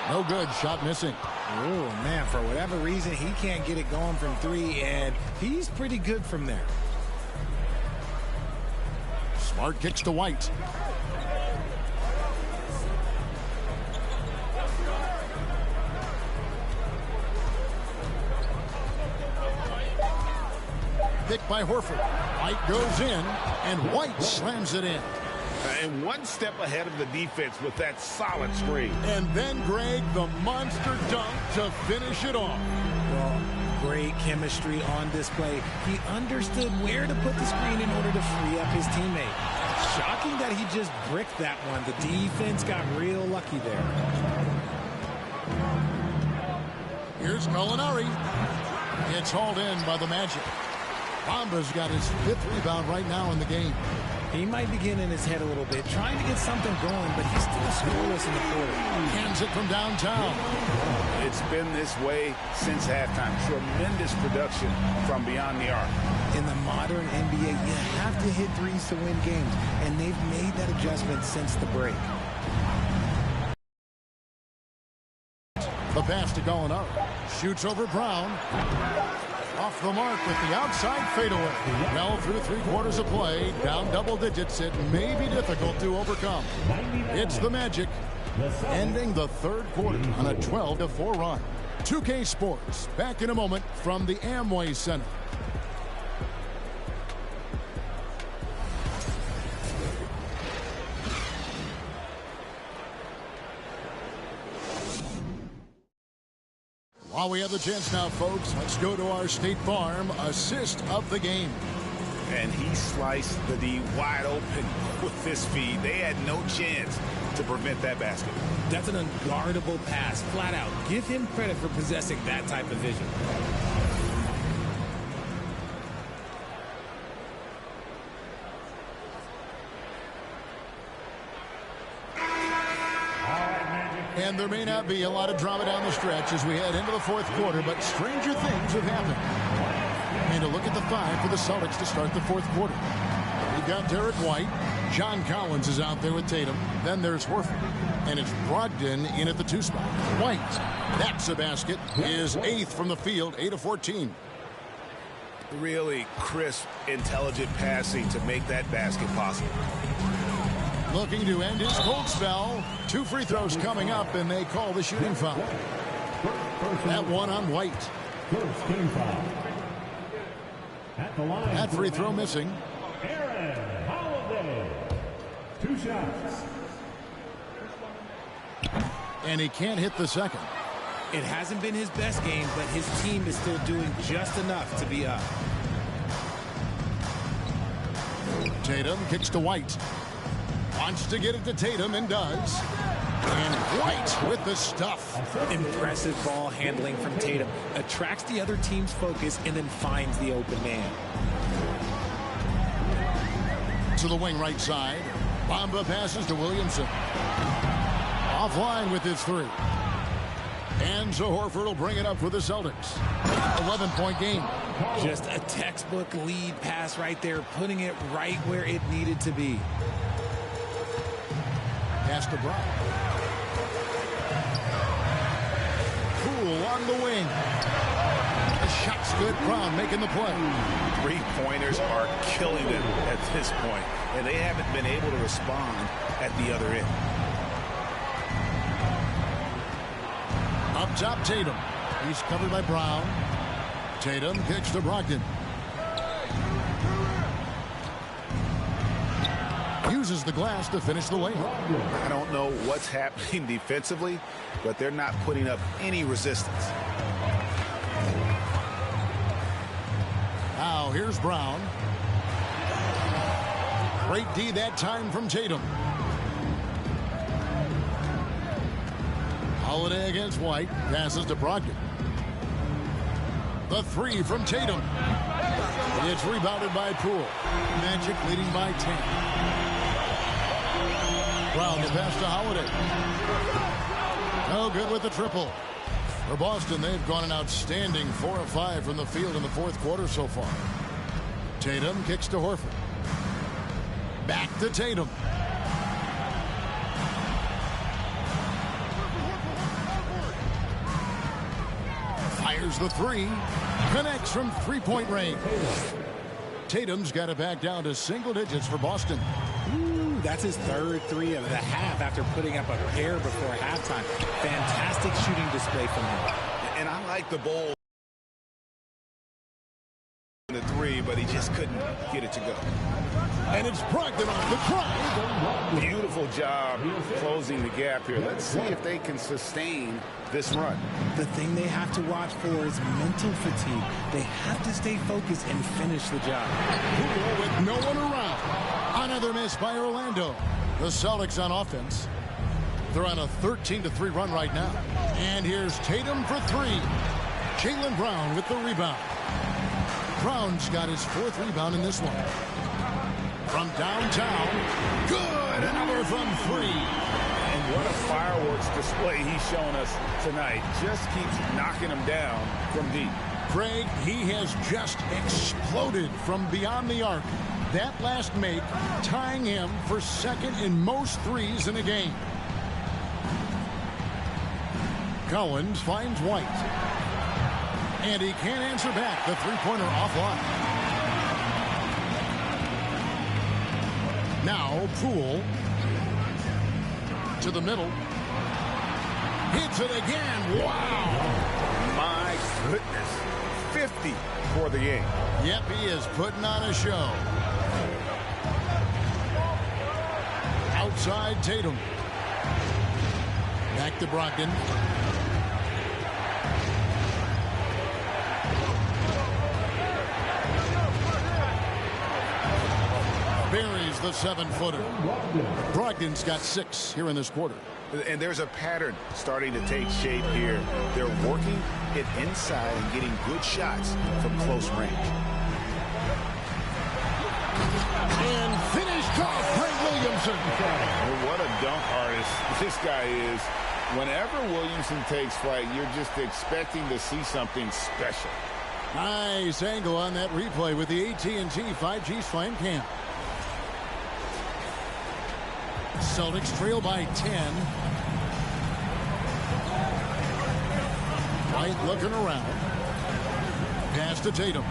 No good. Shot missing. Oh, man, for whatever reason, he can't get it going from 3, and he's pretty good from there. Smart kicks to White. Pick by Horford. White goes in, and White slams it in. And one step ahead of the defense with that solid screen. And then, Greg, the monster dunk to finish it off. Well, great chemistry on display. He understood where to put the screen in order to free up his teammate. Shocking that he just bricked that one. The defense got real lucky there. Here's Gallinari. It's hauled in by the MaGIC. Bamba's got his 5th rebound right now in the game. He might be getting in his head a little bit, trying to get something going, but he's still scoreless in the quarter. Hands it from downtown. It's been this way since halftime. Tremendous production from beyond the arc. In the modern NBA, you have to hit threes to win games, and they've made that adjustment since the break. The pass to Gallinari. Shoots over Brown. Off the mark with the outside fadeaway. Well, through 3/4 of play, down double digits, it may be difficult to overcome. It's the MaGIC ending the 3rd quarter on a 12-4 run. 2K Sports, back in a moment from the Amway Center. While we have the chance now, folks, let's go to our State Farm assist of the game. And he sliced the D wide open with this feed. They had no chance to prevent that basket. That's an unguardable pass, flat out. Give him credit for possessing that type of vision. And there may not be a lot of drama down the stretch as we head into the 4th quarter, but stranger things have happened. And a look at the 5 for the Celtics to start the 4th quarter. We've got Derek White. John Collins is out there with Tatum. Then there's Horford. And it's Brogdon in at the 2 spot. White. That's a basket. Is 8th from the field, 8 of 14. Really crisp, intelligent passing to make that basket possible. Looking to end his cold spell. 2 free throws coming up, and they call the shooting foul. That one on White. That free throw missing. Aaron Holiday. 2 shots. And he can't hit the second. It hasn't been his best game, but his team is still doing just enough to be up. Tatum kicks to White. Wants to get it to Tatum and does. And White with the stuff. Impressive ball handling from Tatum. Attracts the other team's focus and then finds the open man. To the wing right side. Bamba passes to Williamson. Offline with his 3. And so Horford will bring it up for the Celtics. 11-point game. Just a textbook lead pass right there, putting it right where it needed to be. Pass to Brown. Poole on the wing. The shot's good. Brown making the play. 3-pointers are killing them at this point, and they haven't been able to respond at the other end. Up top, Tatum. He's covered by Brown. Tatum kicks to Brogdon. Uses the glass to finish the layup. I don't know what's happening defensively, but they're not putting up any resistance. Now here's Brown. Great D that time from Tatum. Holiday against White. Passes to Brogdon. The 3 from Tatum. It's rebounded by Poole. MaGIC leading by 10. Brown the pass to Holiday. No good with the triple. For Boston, they've gone an outstanding 4 of 5 from the field in the 4th quarter so far. Tatum kicks to Horford. Back to Tatum. Fires the 3. Connects from 3-point range. Tatum's got it back down to single digits for Boston. Ooh, that's his third three of the half after putting up a pair before halftime. Fantastic shooting display from him. And I like the bowl. The three, but he just couldn't get it to go. And it's Brogdon on the try. Beautiful job closing the gap here. Let's see if they can sustain this run. The thing they have to watch for is mental fatigue. They have to stay focused and finish the job. With no one around. Another miss by Orlando. The Celtics on offense. They're on a 13-3 run right now. And here's Tatum for three. Jaylen Brown with the rebound. Brown's got his fourth rebound in this one. From downtown. Good. Another from three. And what a fireworks display he's shown us tonight. Just keeps knocking him down from deep. Craig, he has just exploded from beyond the arc. That last make tying him for second in most threes in a game. Collins finds White. And he can't answer back. The three-pointer offline. Now Poole to the middle. Hits it again. Wow. My goodness. 50 for the game. Yep, he is putting on a show. Outside Tatum. Back to Brogdon. Buries the 7-footer. Brogdon's got 6 here in this quarter. And there's a pattern starting to take shape here. They're working it inside and getting good shots from close range. And finished off by Williamson. What a dunk artist this guy is. Whenever Williamson takes flight, you're just expecting to see something special. Nice angle on that replay with the AT&T 5G Slam Cam. Celtics trail by 10. White looking around. Pass to Tatum.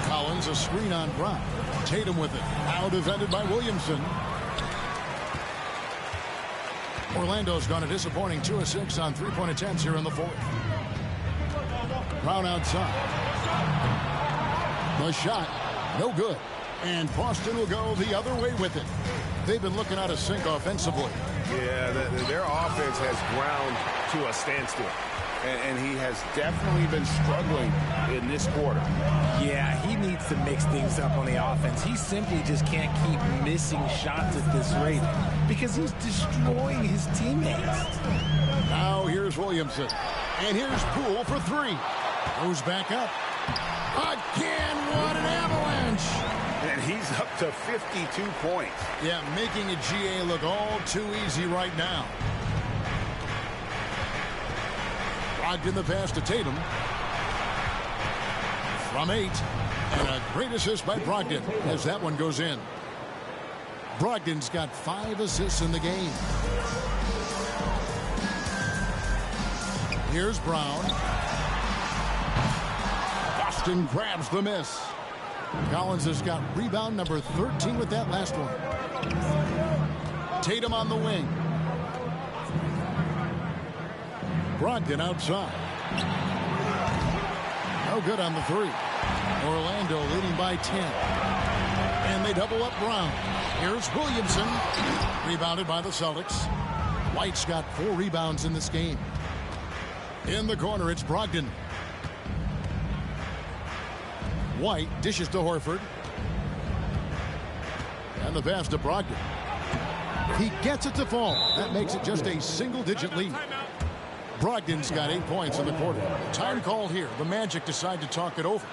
Collins a screen on Brown. Tatum with it. Now defended by Williamson. Orlando's gone a disappointing 2 of 6 on three-point attempts here in the fourth. Brown outside. The shot, no good. And Boston will go the other way with it. They've been looking out of sync offensively. Yeah, their offense has ground to a standstill. And he has definitely been struggling in this quarter. Yeah, he needs to mix things up on the offense. He simply just can't keep missing shots at this rate because he's destroying his teammates. Now here's Williamson. And here's Poole for three. Goes back up. Again, what an avalanche. And he's up to 52 points. Yeah, making a GA look all too easy right now. Brogdon the pass to Tatum. From 8. And a great assist by Brogdon as that one goes in. Brogdon's got 5 assists in the game. Here's Brown. Boston grabs the miss. Collins has got rebound number 13 with that last one. Tatum on the wing. Brogdon outside. No good on the three. Orlando leading by 10. And they double up Brown. Here's Williamson. Rebounded by the Celtics. White's got 4 rebounds in this game. In the corner, it's Brogdon. White dishes to Horford. And the pass to Brogdon. He gets it to fall. That makes it just a single-digit lead. Brogdon's got 8 points in the quarter. Time called here. The Magic decide to talk it over.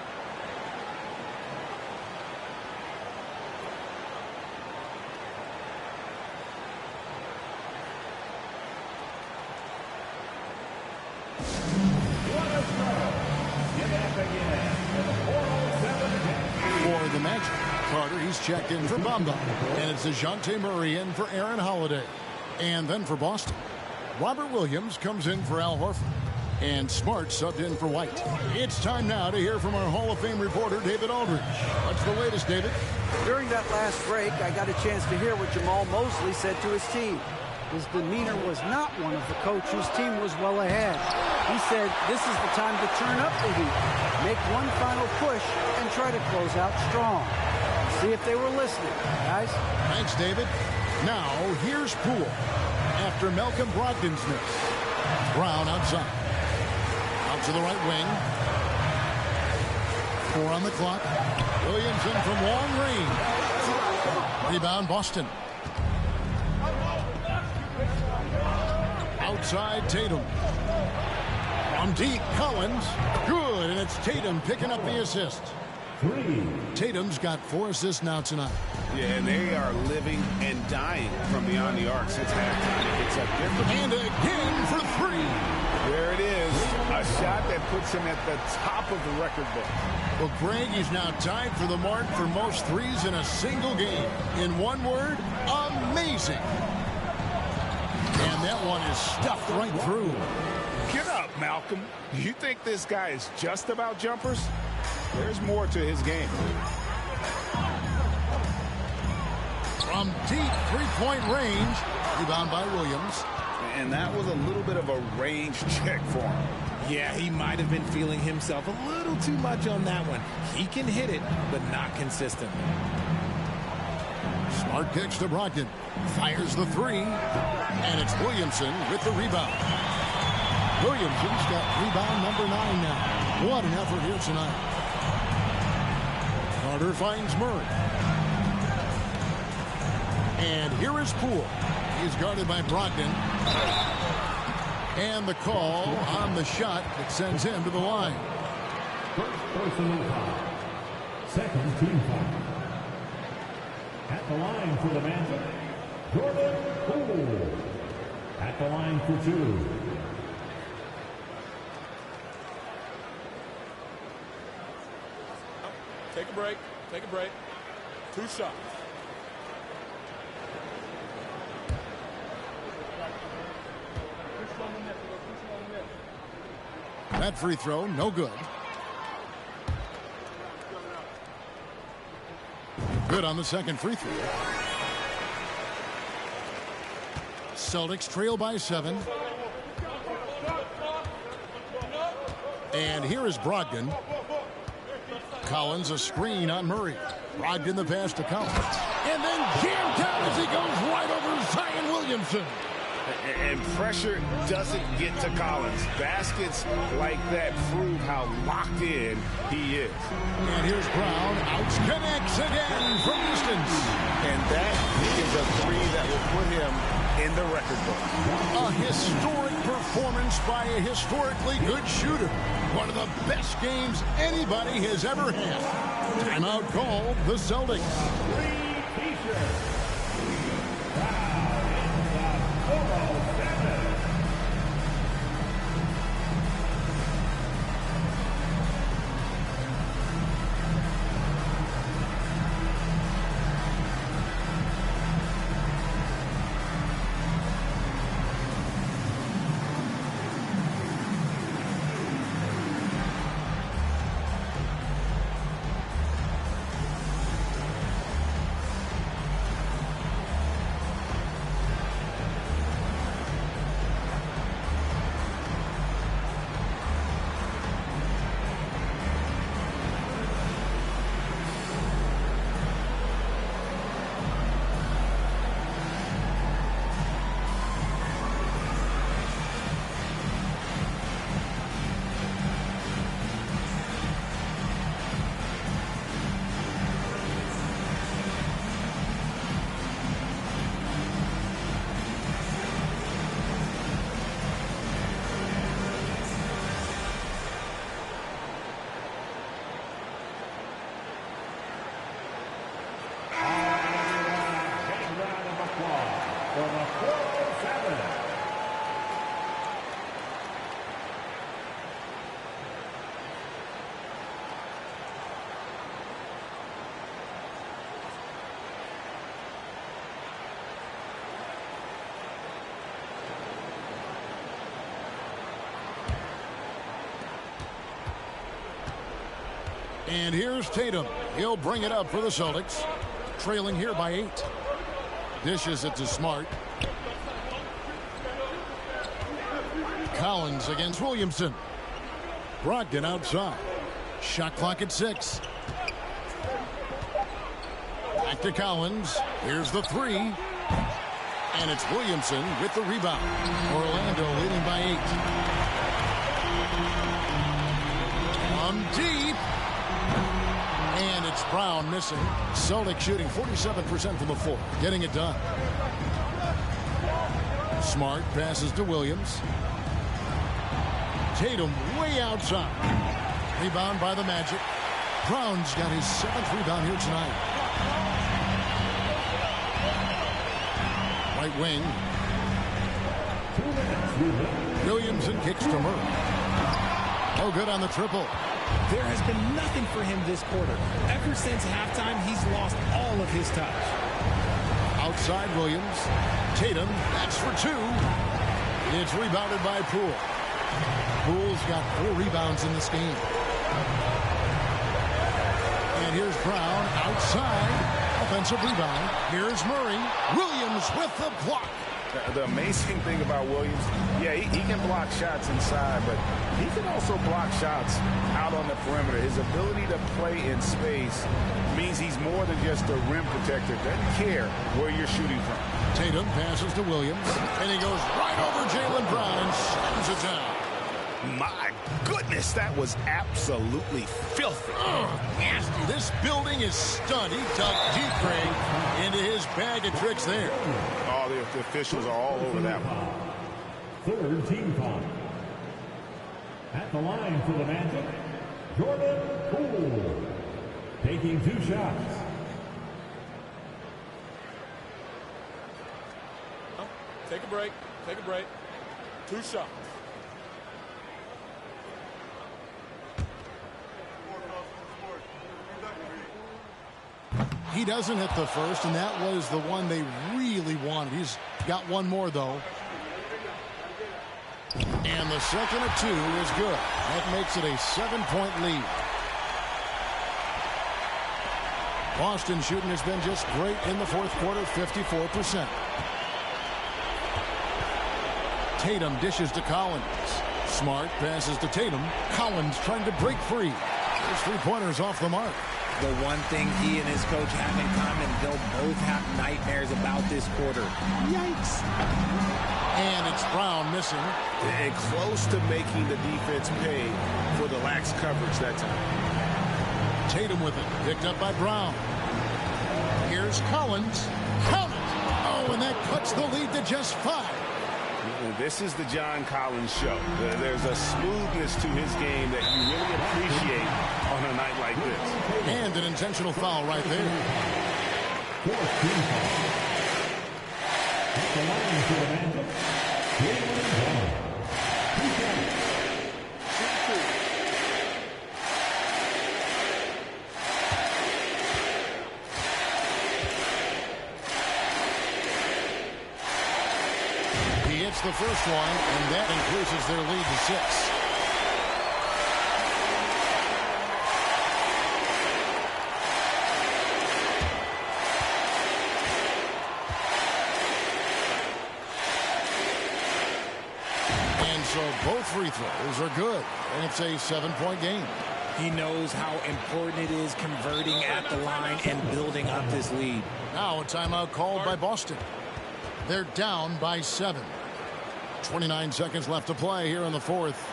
For the Magic, Carter, he's checked in for Bamba. And it's DeJounte Murray in for Aaron Holiday. And then for Boston, Robert Williams comes in for Al Horford. And Smart subbed in for White. It's time now to hear from our Hall of Fame reporter, David Aldridge. What's the latest, David? During that last break, I got a chance to hear what Jamal Mosley said to his team. His demeanor was not one of the coach whose team was well ahead. He said, this is the time to turn up the heat, make one final push, and try to close out strong. See if they were listening, guys. Thanks, David. Now, here's Poole. After Malcolm Brogdon's miss. Brown outside. Out to the right wing. 4 on the clock. Williamson from long range. Rebound, Boston. Outside, Tatum. From deep, Collins. Good, and it's Tatum picking up the assist. Tatum's got 4 assists now tonight. Yeah, and they are living and dying from beyond the arc since halftime. It's a different... And again for 3. There it is. A shot that puts him at the top of the record book. Well, Greg, he's now tied for the mark for most threes in a single game. In one word, amazing. And that one is stuffed right through. Get up, Malcolm. You think this guy is just about jumpers? There's more to his game. From deep three-point range. Rebound by Williams. And that was a little bit of a range check for him. Yeah, he might have been feeling himself a little too much on that one. He can hit it, but not consistently. Smart kicks to Brogdon. Fires the 3. And it's Williamson with the rebound. Williamson's got rebound number 9 now. What an effort here tonight. Carter finds Murray. And here is Poole. He's guarded by Brogdon. And the call on the shot that sends him to the line. First personal foul. Second team foul. At the line for the Magic, Jordan Poole. At the line for 2. Take a break. Take a break. 2 shots. That free throw, no good. Good on the second free throw. Celtics trail by 7. And here is Brogdon. Collins a screen on Murray. Brogdon the pass to Collins. And then jammed down as he goes right over Zion Williamson. And pressure doesn't get to Collins. Baskets like that prove how locked in he is. And here's Brown. Out connects again from distance. And that is a 3 that will put him in the record book. A historic performance by a historically good shooter. One of the best games anybody has ever had. Timeout called the Celtics. 3 t-shirts. And here's Tatum. He'll bring it up for the Celtics. Trailing here by 8. Dishes it to Smart. Collins against Williamson. Brogdon outside. Shot clock at 6. Back to Collins. Here's the 3. And it's Williamson with the rebound. Orlando leading by 8. From deep. And it's Brown missing. Celtics shooting 47% from the floor. Getting it done. Smart passes to Williams. Tatum way outside. Rebound by the MaGIC. Brown's got his 7th rebound here tonight. Right wing. Williamson kicks to Murray. No good on the triple. There has been nothing for him this quarter. Ever since halftime, he's lost all of his touch. Outside Williams. Tatum, that's for 2. It's rebounded by Poole. Poole's got 4 rebounds in this game. And here's Brown outside. Offensive rebound. Here's Murray. Williams with the block. The amazing thing about Williams, yeah, he can block shots inside, but he can also block shots out on the perimeter. His ability to play in space means he's more than just a rim protector. Doesn't care where you're shooting from. Tatum passes to Williams, and he goes right over Jaylen Brown and slams it down. My goodness, that was absolutely filthy. Nasty. This building is stunned. He dug deep, Craig, into his bag of tricks there. Oh, the officials are all over that one. Third team foul. At the line for the MaGIC, Jordan Poole. Taking 2 shots. Take a break. Take a break. 2 shots. He doesn't hit the first, and that was the one they really wanted. He's got one more, though. And the second of 2 is good. That makes it a 7-point lead. Boston shooting has been just great in the fourth quarter, 54%. Tatum dishes to Collins. Smart passes to Tatum. Collins trying to break free. His 3-pointers off the mark. The one thing he and his coach have in common, they'll both have nightmares about this quarter. Yikes. And it's Brown missing. And close to making the defense pay for the lax coverage that time. Tatum with it. Picked up by Brown. Here's Collins. Count it. Oh, and that cuts the lead to just 5. This is the John Collins show. There's a smoothness to his game that you really appreciate on a night like this. And an intentional foul right there. He hits the first one, and that increases their lead to 6. So both free throws are good, and it's a 7-point game. He knows how important it is converting at the line and building up this lead. Now a timeout called by Boston. They're down by 7. 29 seconds left to play here in the fourth.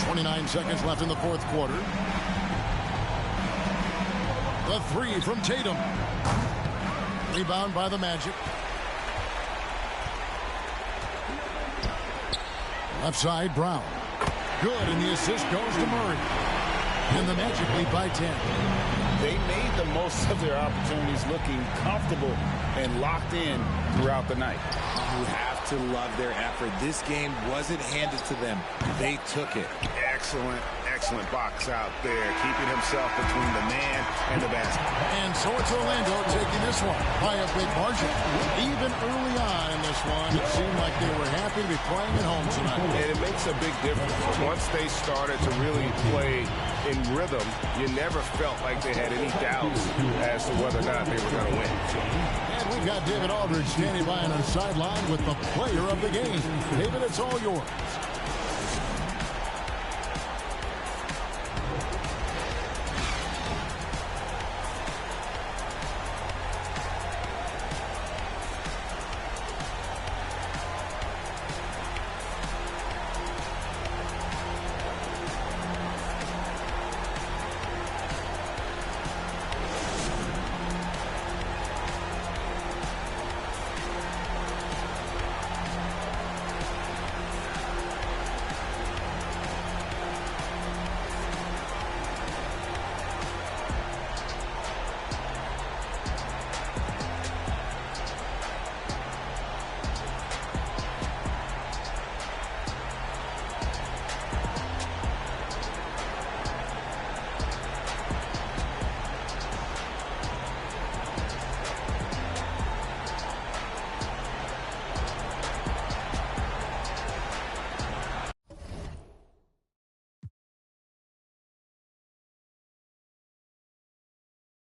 29 seconds left in the fourth quarter. The three from Tatum. Rebound by the Magic. Left side, Brown. Good, and the assist goes to Murray. And the Magic lead by 10. They made the most of their opportunities, looking comfortable and locked in throughout the night. You have to love their effort. This game wasn't handed to them. They took it. Excellent box out there, keeping himself between the man and the basket. And so it's Orlando taking this one by a big margin. Even early on in this one, it seemed like they were happy to be playing at home tonight. And it makes a big difference. Once they started to really play in rhythm, you never felt like they had any doubts as to whether or not they were going to win. And we've got David Aldridge standing by on our sideline with the player of the game. David, it's all yours.